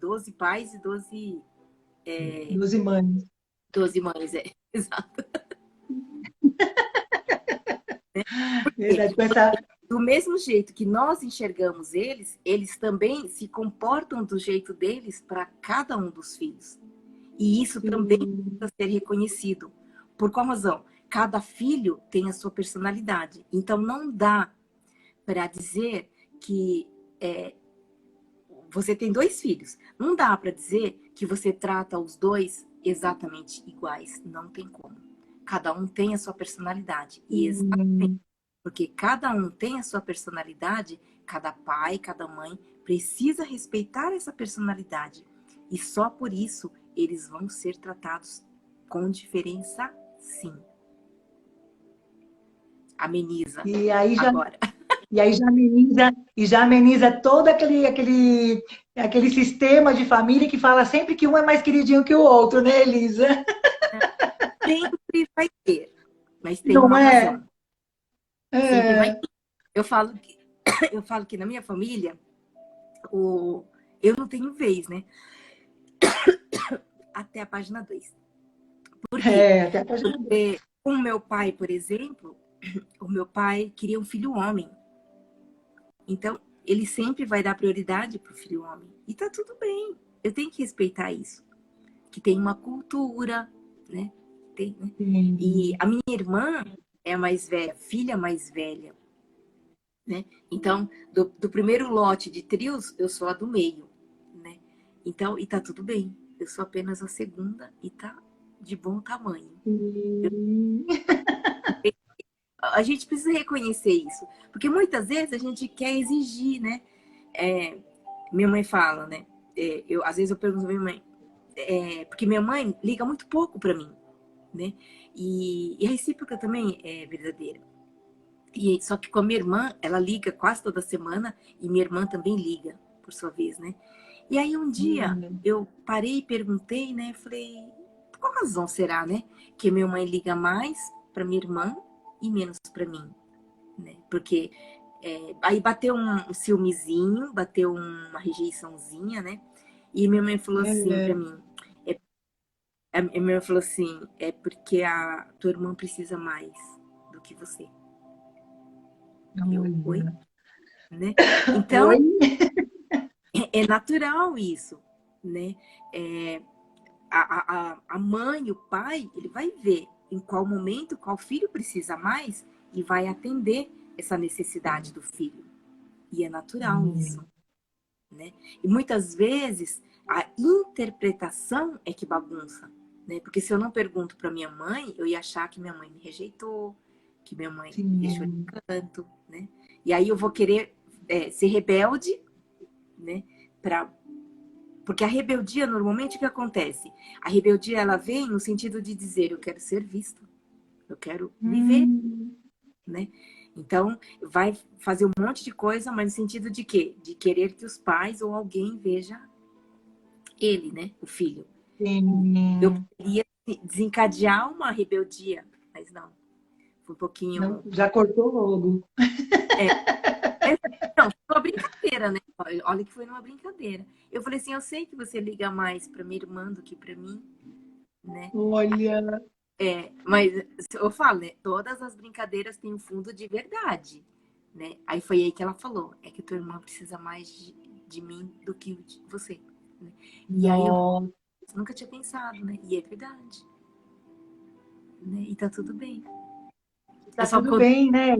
12 pais e 12 mães. 12 mães, exato. Verdade, com essa. Do mesmo jeito que nós enxergamos eles, eles também se comportam do jeito deles para cada um dos filhos. E isso também Sim, precisa ser reconhecido. Por qual razão? Cada filho tem a sua personalidade. Então, não dá para dizer que você tem 2 filhos. Não dá para dizer que você trata os dois exatamente iguais. Não tem como. Cada um tem a sua personalidade. E exatamente sim. porque cada um tem a sua personalidade, cada pai, cada mãe precisa respeitar essa personalidade. E só por isso eles vão ser tratados com diferença, sim. Ameniza. E aí já, Agora. e aí já ameniza todo aquele sistema de família que fala sempre que um é mais queridinho que o outro, né, Elisa? Sempre vai ter, mas tem Não uma é? razão. Sempre vai É. ter. Eu falo que, eu falo que na minha família, eu não tenho vez, né? Até a página 2. Por quê? É, até pode mudar. Porque o meu pai, por exemplo, o meu pai queria um filho homem. Então, ele sempre vai dar prioridade para o filho homem. E tá tudo bem. Eu tenho que respeitar isso. Que tem uma cultura, né? Tem, né? E Sim. a minha irmã é a mais velha, filha mais velha, né? Então, do primeiro lote de trios, eu sou a do meio, né? Então, e tá tudo bem. Eu sou apenas a segunda e tá de bom tamanho. Sim. A gente precisa reconhecer isso, porque muitas vezes a gente quer exigir, né? Minha mãe fala, né? Às vezes eu pergunto pra minha mãe, porque minha mãe liga muito pouco para mim, né? E a recíproca também é verdadeira. Só que com a minha irmã, ela liga quase toda semana e minha irmã também liga, por sua vez, né? E aí um dia eu parei e perguntei, né? Falei, por qual razão será, né? Que minha mãe liga mais para minha irmã e menos para mim, né? Porque aí bateu um ciúmezinho, bateu uma rejeiçãozinha, né? E minha mãe falou assim para mim, minha mãe falou assim, é porque a tua irmã precisa mais do que você. Eu, oi? Olha. Né? Oi? Então, é natural isso, né? É, a mãe, o pai, ele vai ver em qual momento, qual filho precisa mais e vai atender essa necessidade do filho. E é natural isso, né? E muitas vezes a interpretação é que bagunça, né? Porque se eu não pergunto para minha mãe, eu ia achar que minha mãe me rejeitou, que minha mãe me deixou de Sim. canto, né? E aí eu vou querer ser rebelde, né? Porque a rebeldia, normalmente, o que acontece? A rebeldia, ela vem no sentido de dizer, eu quero ser visto, eu quero me ver, Hum, né? Então, vai fazer um monte de coisa, mas no sentido de quê? De querer que os pais ou alguém veja ele, né? O filho. Eu sim. queria desencadear uma rebeldia, mas não. Foi um Não, pouquinho... já cortou logo. Não, foi uma brincadeira, né? Olha que foi numa brincadeira. Eu falei assim, eu sei que você liga mais para minha irmã do que para mim, né? Olha. Mas eu falo, né? Todas as brincadeiras têm um fundo de verdade, né? Aí foi aí que ela falou, é que tua irmã precisa mais de mim do que de você, né? E aí eu Nossa, nunca tinha pensado, né? E é verdade, né? E tá tudo bem. É tá só tudo quando... bem, né?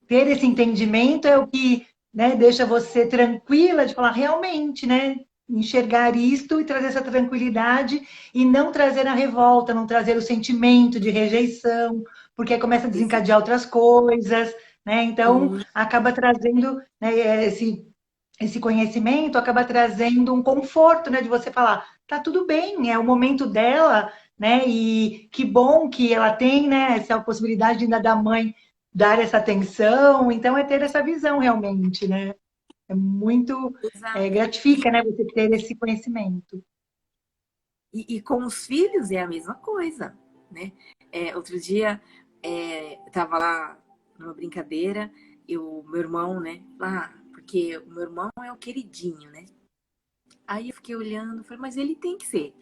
Ter esse entendimento é o que, né, deixa você tranquila de falar realmente, né? Enxergar isto e trazer essa tranquilidade e não trazer a revolta, não trazer o sentimento de rejeição, porque aí começa a desencadear outras coisas, né? Então, Sim, acaba trazendo, né, esse conhecimento, acaba trazendo um conforto, né, de você falar, tá tudo bem, é o momento dela, né? E que bom que ela tem, né, essa possibilidade ainda da mãe dar essa atenção, então é ter essa visão realmente, né? É muito exato. gratifica, né? Você ter esse conhecimento. E com os filhos é a mesma coisa, né? Outro dia, eu tava lá numa brincadeira, meu irmão, né? Porque o meu irmão é o queridinho, né? Aí eu fiquei olhando, falei, mas ele tem que ser.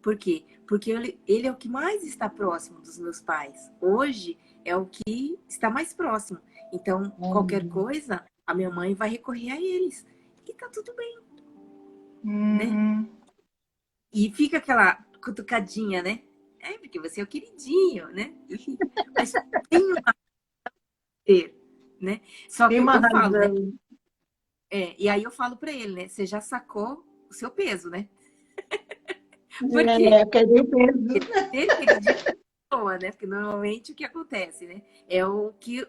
Por quê? Porque ele é o que mais está próximo dos meus pais. Hoje é o que está mais próximo. Então, qualquer coisa, a minha mãe vai recorrer a eles. E tá tudo bem, né? Hum, E fica aquela cutucadinha, né? Porque você é o queridinho, né? Mas tem um ter, né? Só tem que uma eu falo, né? razão. E aí eu falo pra ele, né? Você já sacou o seu peso, né? Por quê? Porque é bem peso. Ser queridinho é boa, né? Porque normalmente o que acontece, né? É o que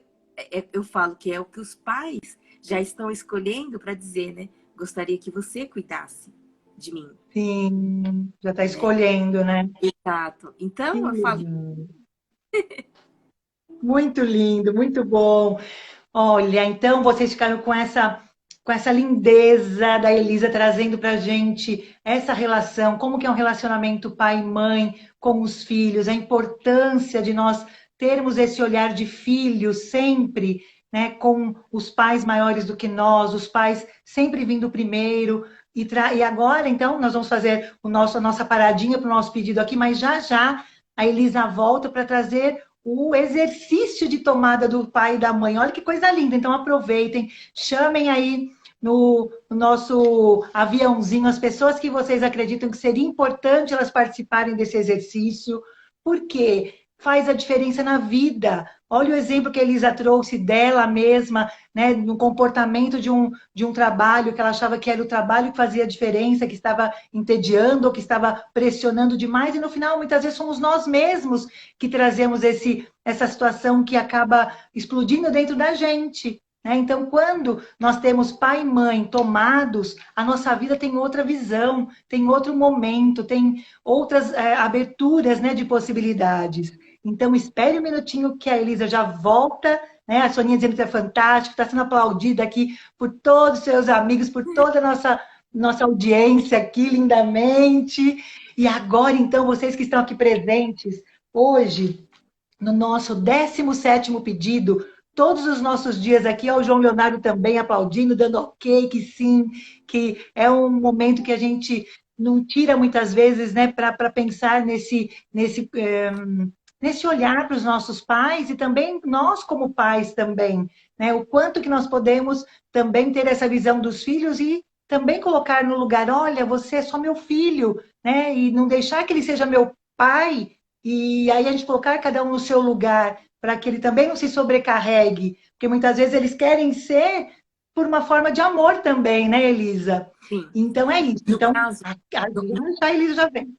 eu falo que é o que os pais já estão escolhendo para dizer, né? Gostaria que você cuidasse, de mim. Sim, já está Né? escolhendo, né? Exato. Que Então, eu falo, lindo. Muito lindo, muito bom. Olha, então vocês ficaram com essa lindeza da Elisa trazendo para gente essa relação, como que é um relacionamento pai e mãe com os filhos, a importância de nós termos esse olhar de filho sempre, né, com os pais maiores do que nós, os pais sempre vindo primeiro. E agora, então, nós vamos fazer a nossa paradinha para o nosso pedido aqui, mas já já a Elisa volta para trazer o exercício de tomada do pai e da mãe. Olha que coisa linda. Então aproveitem, chamem aí no nosso aviãozinho as pessoas que vocês acreditam que seria importante elas participarem desse exercício, porque faz a diferença na vida. Olha o exemplo que a Elisa trouxe dela mesma, né, no comportamento de um trabalho que ela achava que era o trabalho que fazia a diferença, que estava entediando ou que estava pressionando demais, e no final, muitas vezes, somos nós mesmos que trazemos essa situação que acaba explodindo dentro da gente. Né? Então, quando nós temos pai e mãe tomados, a nossa vida tem outra visão, tem outro momento, tem outras aberturas, né, de possibilidades. Então, espere um minutinho que a Elisa já volta, né? A Soninha dizendo que é fantástico, está sendo aplaudida aqui por todos os seus amigos, por toda a nossa audiência aqui, lindamente. E agora, então, vocês que estão aqui presentes, hoje, no nosso 17º pedido, todos os nossos dias aqui, ó, o João Leonardo também aplaudindo, dando ok, que sim, que é um momento que a gente não tira muitas vezes, né, para pensar nesse olhar para os nossos pais e também nós como pais também, né, o quanto que nós podemos também ter essa visão dos filhos e também colocar no lugar, olha, você é só meu filho, né, e não deixar que ele seja meu pai, e aí a gente colocar cada um no seu lugar, para que ele também não se sobrecarregue, porque muitas vezes eles querem ser por uma forma de amor também, né, Elisa? sim, Então é isso. no Então, caso, a Elisa já vem.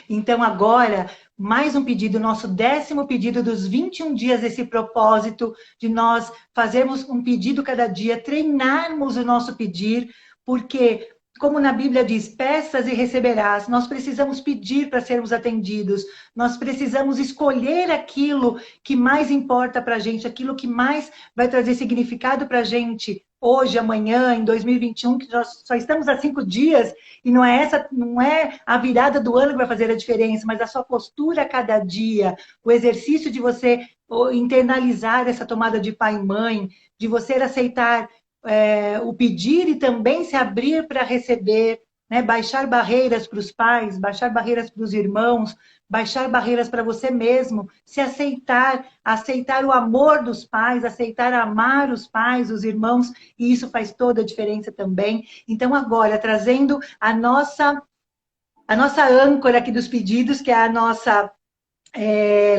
Então, agora, mais um pedido, nosso 10º pedido dos 21 dias desse propósito, de nós fazermos um pedido cada dia, treinarmos o nosso pedir, porque, como na Bíblia diz, peças e receberás, nós precisamos pedir para sermos atendidos, nós precisamos escolher aquilo que mais importa para a gente, aquilo que mais vai trazer significado para a gente, hoje, amanhã, em 2021, que nós só estamos há 5 dias, e não é a virada do ano que vai fazer a diferença, mas a sua postura a cada dia, o exercício de você internalizar essa tomada de pai e mãe, de você aceitar o pedir e também se abrir para receber, né? Baixar barreiras para os pais, baixar barreiras para os irmãos, baixar barreiras para você mesmo, se aceitar, aceitar o amor dos pais, aceitar amar os pais, os irmãos, e isso faz toda a diferença também. Então, agora, trazendo a nossa âncora aqui dos pedidos, que é a nossa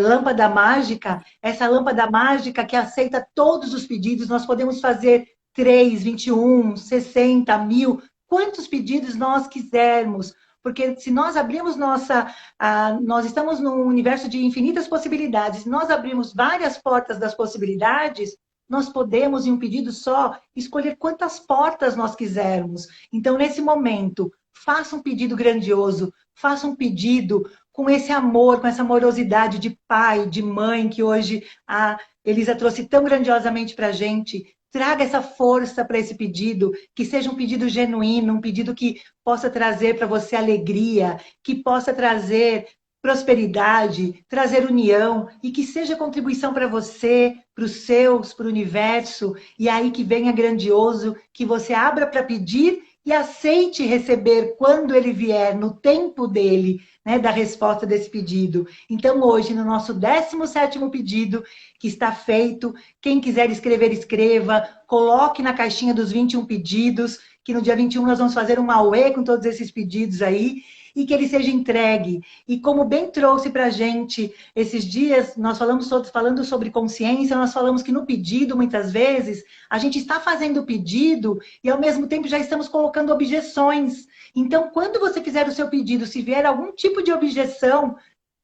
lâmpada mágica, essa lâmpada mágica que aceita todos os pedidos, nós podemos fazer 3, 21, 60, 1000, quantos pedidos nós quisermos, porque se nós abrirmos nós estamos num universo de infinitas possibilidades, se nós abrirmos várias portas das possibilidades, nós podemos, em um pedido só, escolher quantas portas nós quisermos. Então, nesse momento, faça um pedido grandioso, faça um pedido com esse amor, com essa amorosidade de pai, de mãe, que hoje a Elisa trouxe tão grandiosamente para a gente. Traga essa força para esse pedido, que seja um pedido genuíno, um pedido que possa trazer para você alegria, que possa trazer prosperidade, trazer união e que seja contribuição para você, para os seus, para o universo. E aí que venha grandioso, que você abra para pedir e aceite receber quando ele vier, no tempo dele, né, da resposta desse pedido. Então, hoje, no nosso 17º pedido, que está feito, quem quiser escrever, escreva, coloque na caixinha dos 21 pedidos, que no dia 21 nós vamos fazer um auê com todos esses pedidos aí, e que ele seja entregue. E como bem trouxe para a gente esses dias, nós falando sobre consciência, nós falamos que no pedido, muitas vezes, a gente está fazendo o pedido e ao mesmo tempo já estamos colocando objeções. Então, quando você fizer o seu pedido, se vier algum tipo de objeção,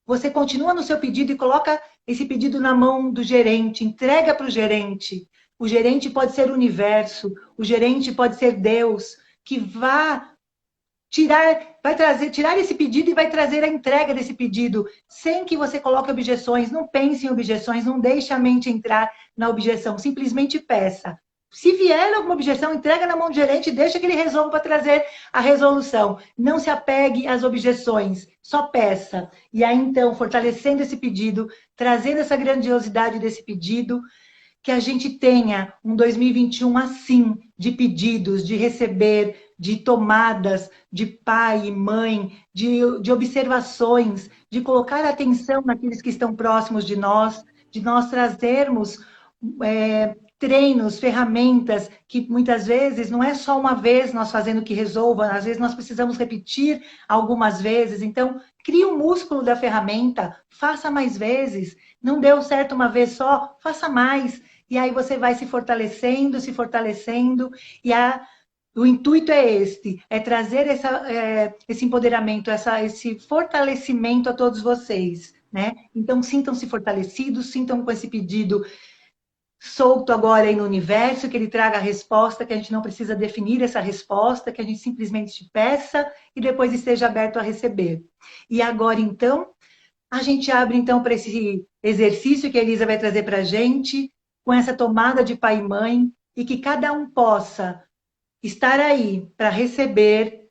você continua no seu pedido e coloca esse pedido na mão do gerente, entrega para o gerente. O gerente pode ser o universo, o gerente pode ser Deus, que tirar esse pedido e vai trazer a entrega desse pedido, sem que você coloque objeções, não pense em objeções, não deixe a mente entrar na objeção, simplesmente peça. Se vier alguma objeção, entrega na mão do gerente e deixa que ele resolva para trazer a resolução. Não se apegue às objeções, só peça. E aí, então, fortalecendo esse pedido, trazendo essa grandiosidade desse pedido, que a gente tenha um 2021 assim, de pedidos, de receber, de tomadas, de pai e mãe, de observações, de colocar atenção naqueles que estão próximos de nós trazermos treinos, ferramentas, que muitas vezes não é só uma vez nós fazendo que resolva, às vezes nós precisamos repetir algumas vezes. Então, crie o músculo da ferramenta, faça mais vezes. Não deu certo uma vez só, faça mais. E aí você vai se fortalecendo, e o intuito é é trazer esse empoderamento, esse fortalecimento a todos vocês, né? Então, sintam-se fortalecidos, sintam com esse pedido solto agora aí no universo, que ele traga a resposta, que a gente não precisa definir essa resposta, que a gente simplesmente peça e depois esteja aberto a receber. E agora, então, a gente abre, então, para esse exercício que a Elisa vai trazer para a gente, com essa tomada de pai e mãe, e que cada um possa estar aí para receber,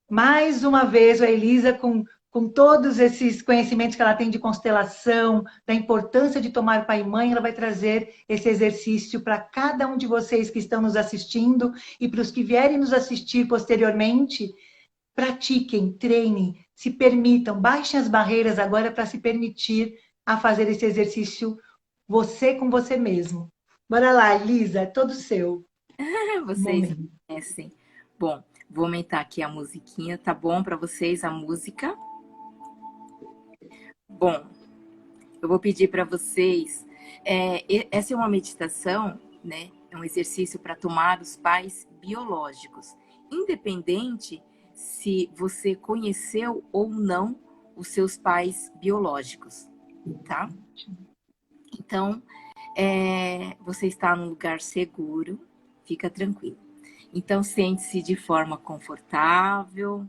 mais uma vez, a Elisa com todos esses conhecimentos que ela tem de constelação, da importância de tomar pai e mãe, ela vai trazer esse exercício para cada um de vocês que estão nos assistindo e para os que vierem nos assistir posteriormente. Pratiquem, treinem, se permitam, baixem as barreiras agora para se permitir a fazer esse exercício você com você mesmo. Bora lá, Elisa, é todo seu. Vocês me Momento. conhecem. Bom, vou aumentar aqui a musiquinha. Tá bom para vocês a música? Bom, eu vou pedir para vocês. Essa é uma meditação, né? É um exercício para tomar os pais biológicos, independente se você conheceu ou não os seus pais biológicos, tá? Então, você está num lugar seguro, fica tranquilo. Então, sente-se de forma confortável.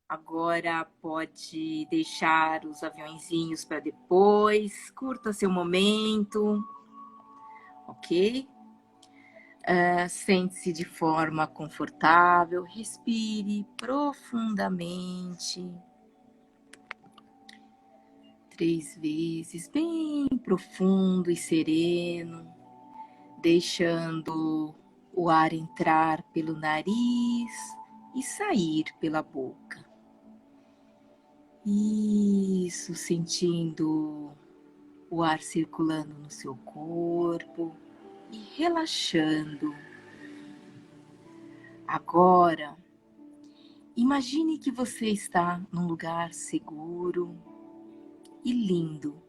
Agora pode deixar os aviõezinhos para depois. Curta seu momento, ok? Sente-se de forma confortável. Respire profundamente. 3 vezes, bem profundo e sereno, deixando o ar entrar pelo nariz e sair pela boca. Isso, sentindo o ar circulando no seu corpo e relaxando. Agora, imagine que você está num lugar seguro e lindo,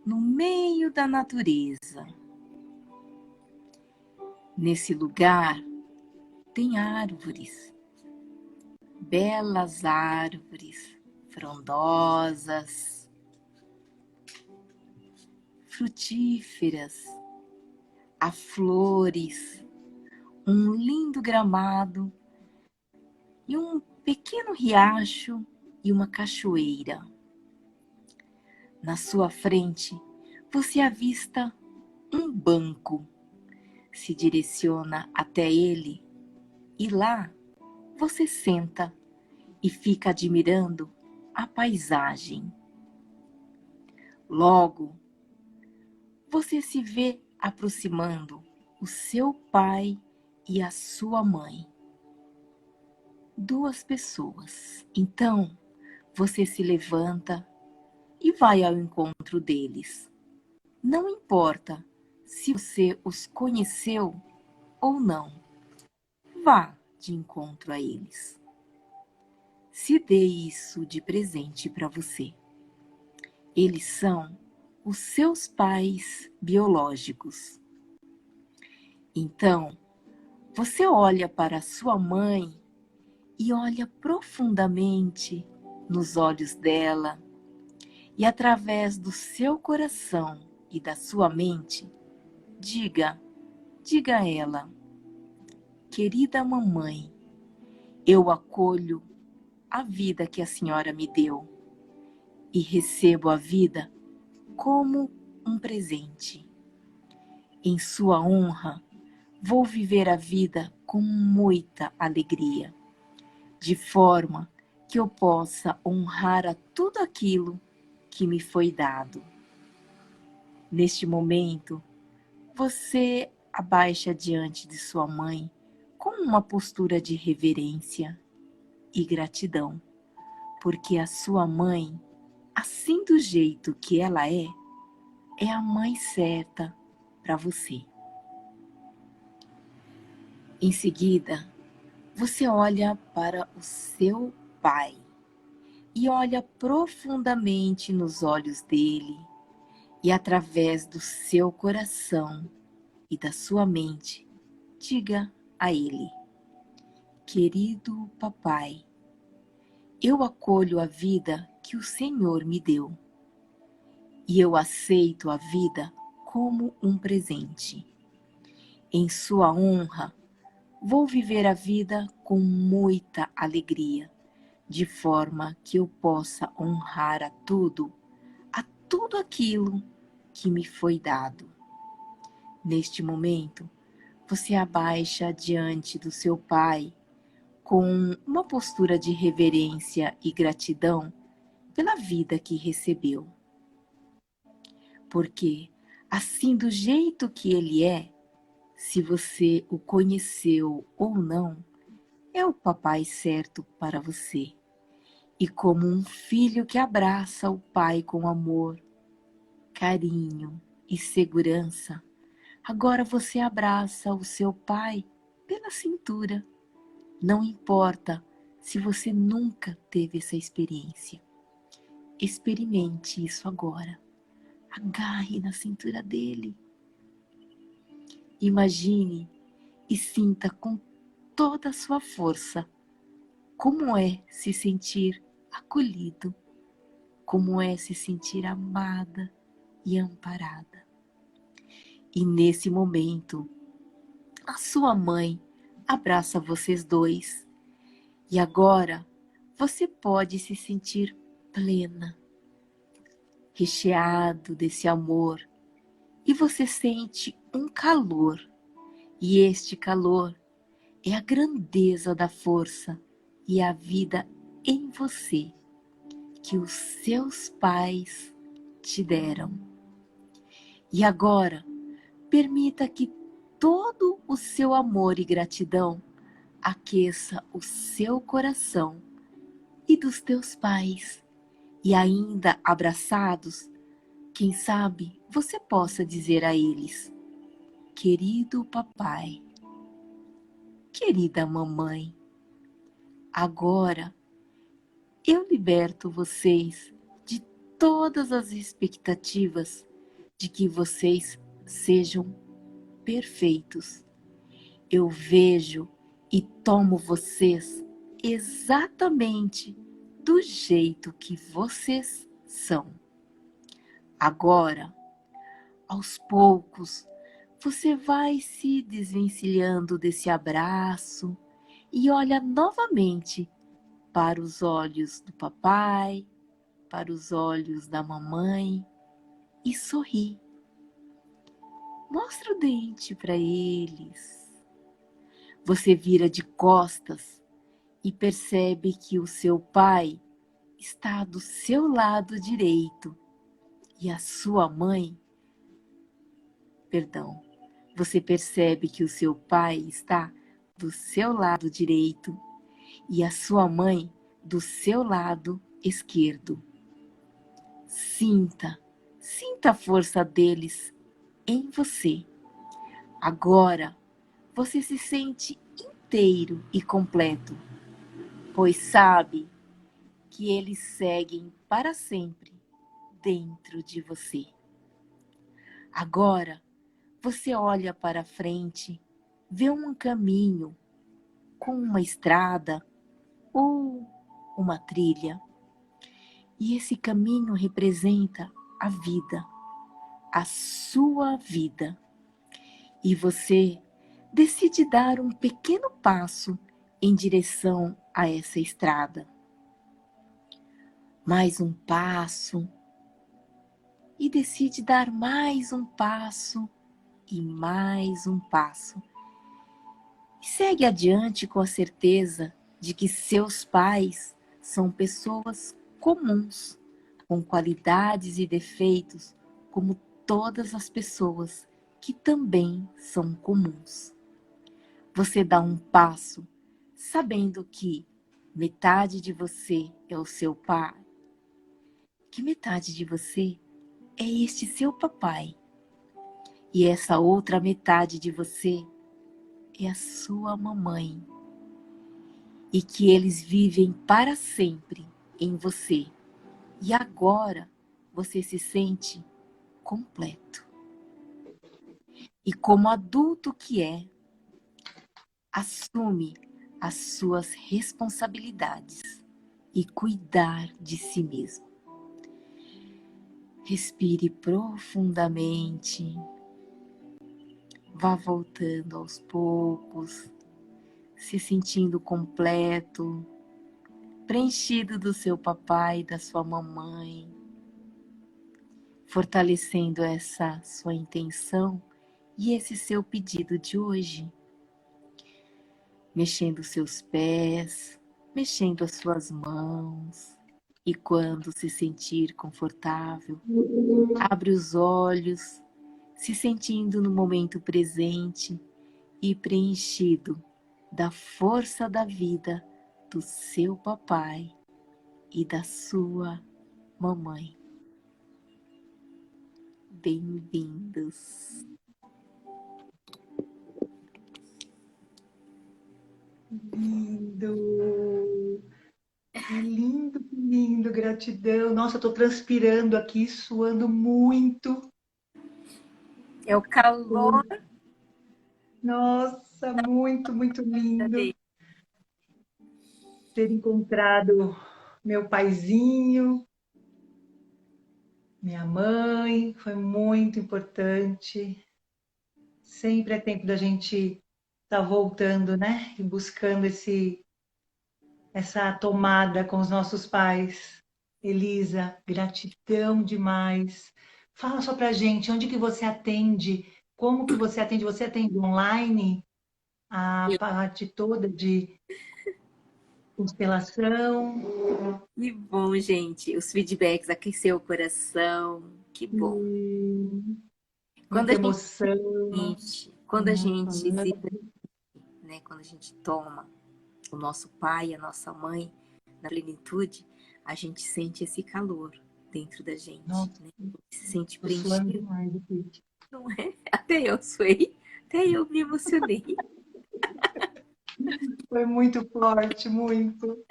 no meio da natureza. Nesse lugar tem árvores, belas árvores, frondosas, frutíferas, há flores, um lindo gramado e um pequeno riacho e uma cachoeira. Na sua frente, você avista um banco. Se direciona até ele e lá você senta e fica admirando a paisagem. Logo, você se vê aproximando o seu pai e a sua mãe. 2 pessoas. Então, você se levanta e vai ao encontro deles. Não importa se você os conheceu ou não, vá de encontro a eles. Se dê isso de presente para você. Eles são os seus pais biológicos. Então, você olha para sua mãe e olha profundamente nos olhos dela e através do seu coração e da sua mente, diga a ela: querida mamãe, eu acolho a vida que a senhora me deu e recebo a vida como um presente. Em sua honra, vou viver a vida com muita alegria, de forma que eu possa honrar a tudo aquilo que me foi dado. Neste momento, você abaixa diante de sua mãe com uma postura de reverência e gratidão, porque a sua mãe, assim do jeito que ela é a mãe certa para você. Em seguida, você olha para o seu pai e olha profundamente nos olhos dele e através do seu coração e da sua mente, diga a ele: querido papai, eu acolho a vida que o Senhor me deu e eu aceito a vida como um presente. Em sua honra, vou viver a vida com muita alegria, de forma que eu possa honrar a tudo aquilo que me foi dado. Neste momento, você abaixa diante do seu pai com uma postura de reverência e gratidão pela vida que recebeu. Porque, assim do jeito que ele é, se você o conheceu ou não, é o papai certo para você. E como um filho que abraça o pai com amor, carinho e segurança, agora você abraça o seu pai pela cintura. Não importa se você nunca teve essa experiência. Experimente isso agora. Agarre na cintura dele. Imagine e sinta com toda a sua força como é se sentir acolhido, como é se sentir amada e amparada. E nesse momento, a sua mãe abraça vocês dois e agora você pode se sentir plena, recheado desse amor e você sente um calor e este calor é a grandeza da força e a vida em você que os seus pais te deram. E agora, permita que todo o seu amor e gratidão aqueça o seu coração e dos teus pais. E ainda abraçados, quem sabe você possa dizer a eles: querido papai, querida mamãe, agora eu liberto vocês de todas as expectativas de que vocês sejam perfeitos. Eu vejo e tomo vocês exatamente do jeito que vocês são. Agora, aos poucos, você vai se desvencilhando desse abraço e olha novamente para os olhos do papai, para os olhos da mamãe e sorri. Mostra o dente para eles. Você vira de costas e percebe que o seu pai está do seu lado direito e a sua mãe, você percebe que o seu pai está do seu lado direito e a sua mãe do seu lado esquerdo. Sinta a força deles em você. Agora você se sente inteiro e completo, pois sabe que eles seguem para sempre dentro de você. Agora você olha para frente, vê um caminho com uma estrada ou uma trilha. E esse caminho representa a vida, a sua vida. E você decide dar um pequeno passo em direção a essa estrada. Mais um passo, e decide dar mais um passo e mais um passo. E segue adiante com a certeza de que seus pais são pessoas comuns, com qualidades e defeitos, como todas as pessoas que também são comuns. Você dá um passo sabendo que metade de você é o seu pai, que metade de você é este seu papai, e essa outra metade de você é a sua mamãe, e que eles vivem para sempre em você. E agora você se sente completo. E como adulto que é, assume as suas responsabilidades e cuidar de si mesmo. Respire profundamente, vá voltando aos poucos, se sentindo completo, preenchido do seu papai e da sua mamãe, fortalecendo essa sua intenção e esse seu pedido de hoje. Mexendo seus pés, mexendo as suas mãos, e quando se sentir confortável, abre os olhos, se sentindo no momento presente e preenchido da força da vida do seu papai e da sua mamãe. Bem-vindos! Lindo! Que lindo, que lindo, gratidão. Nossa, eu tô transpirando aqui, suando muito. É o calor Nossa, muito, muito da lindo vida. ter encontrado meu paizinho, minha mãe, foi muito importante. Sempre é tempo da gente estar voltando, né? E buscando essa tomada com os nossos pais. Elisa, gratidão demais. Fala só pra gente, onde que você atende? Como que você atende? Você atende online a parte toda de constelação? Que bom, gente. Os feedbacks aqueceu o coração. Que bom. Quando Muita a gente emoção, sente, quando a né, gente se, falando. né, quando a gente toma o nosso pai, a nossa mãe na plenitude, a gente sente esse calor dentro da gente, Nossa, né? Se sente tô suando preenchido, demais aqui. não é? Até eu suei, até eu me emocionei. Foi muito forte, muito.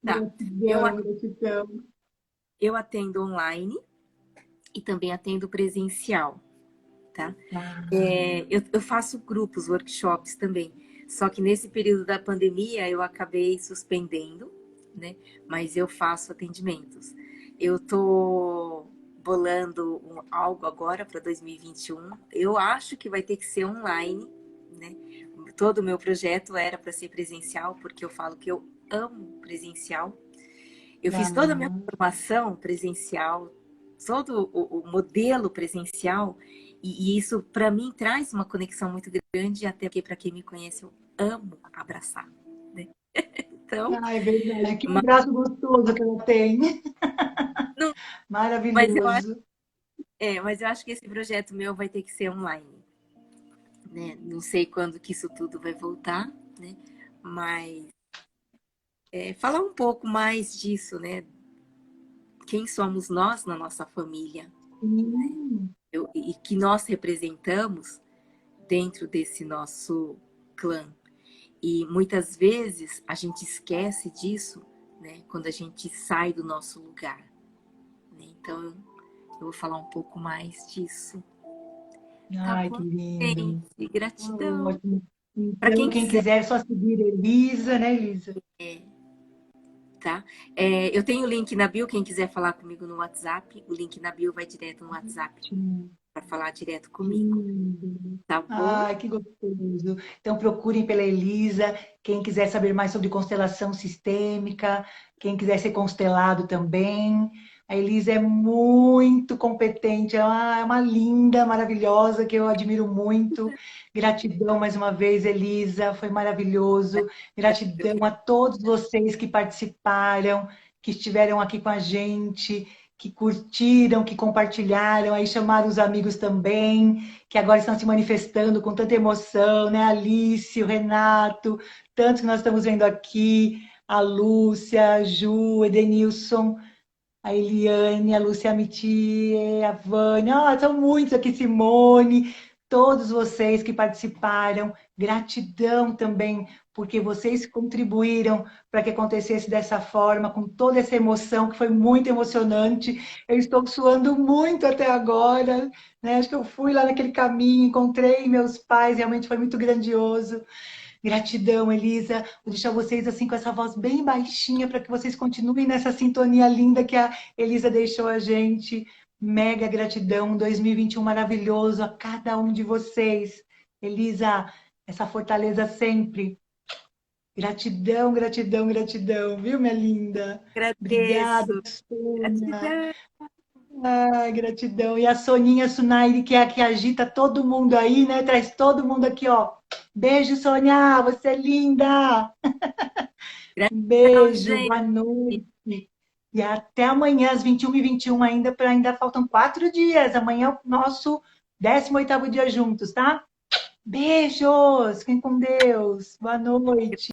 Tá. Eu, Gratidão, gratidão. eu atendo online e também atendo presencial, tá? Ah, Eu faço grupos, workshops também. Só que nesse período da pandemia eu acabei suspendendo, né? Mas eu faço atendimentos. Eu tô bolando algo agora para 2021. Eu acho que vai ter que ser online, né? Todo o meu projeto era para ser presencial, porque eu falo que eu amo presencial. Eu fiz toda a minha ah, formação presencial, todo o modelo presencial, e isso para mim traz uma conexão muito grande, até porque para quem me conhece eu amo abraçar, né? Então, ah, é verdade. Que mas, abraço gostoso que ela tem. não, mas eu acho, Maravilhoso. mas eu acho que esse projeto meu vai ter que ser online, né? Não sei quando que isso tudo vai voltar, né? Mas falar um pouco mais disso, né? Quem somos nós na nossa família, Sim. e que nós representamos dentro desse nosso clã. E muitas vezes a gente esquece disso, né, quando a gente sai do nosso lugar, né? Então eu vou falar um pouco mais disso. Tá Ai, bom, que lindo. gente? Gratidão. Ótimo. Para Então, quem quem quiser, quiser, é só seguir Elisa, né, Elisa? tá? Eu tenho o link na bio, quem quiser falar comigo no WhatsApp, o link na bio vai direto no WhatsApp. para falar direto comigo, Lindo. tá bom? Ai, que gostoso. Então procurem pela Elisa, quem quiser saber mais sobre constelação sistêmica, quem quiser ser constelado também. A Elisa é muito competente, é uma linda, maravilhosa, que eu admiro muito. Gratidão mais uma vez, Elisa, foi maravilhoso. Gratidão a todos vocês que participaram, que estiveram aqui com a gente, que curtiram, que compartilharam, aí chamaram os amigos também, que agora estão se manifestando com tanta emoção, né? Alice, o Renato, tantos que nós estamos vendo aqui, a Lúcia, a Ju, Edenilson, a Eliane, a Lúcia Amiti, a Vânia, são muitos aqui, Simone, todos vocês que participaram, gratidão também, porque vocês contribuíram para que acontecesse dessa forma, com toda essa emoção, que foi muito emocionante. Eu estou suando muito até agora, né? Acho que eu fui lá naquele caminho, encontrei meus pais, realmente foi muito grandioso. Gratidão, Elisa. Vou deixar vocês assim com essa voz bem baixinha para que vocês continuem nessa sintonia linda que a Elisa deixou a gente. Mega gratidão, 2021 maravilhoso a cada um de vocês. Elisa, essa fortaleza sempre. Gratidão, gratidão, gratidão, viu, minha linda? Obrigada, Agradeço. Sônia. Gratidão. Ai, gratidão. E a Soninha Sunaire, que é a que agita todo mundo aí, né? Traz todo mundo aqui, ó. Beijo, Sônia, você é linda. Um Gratidão, beijo, gente. boa noite. E até amanhã, às 21h21, ainda faltam 4 dias. Amanhã é o nosso 18º dia juntos, tá? Beijos, fiquem com Deus. Boa noite.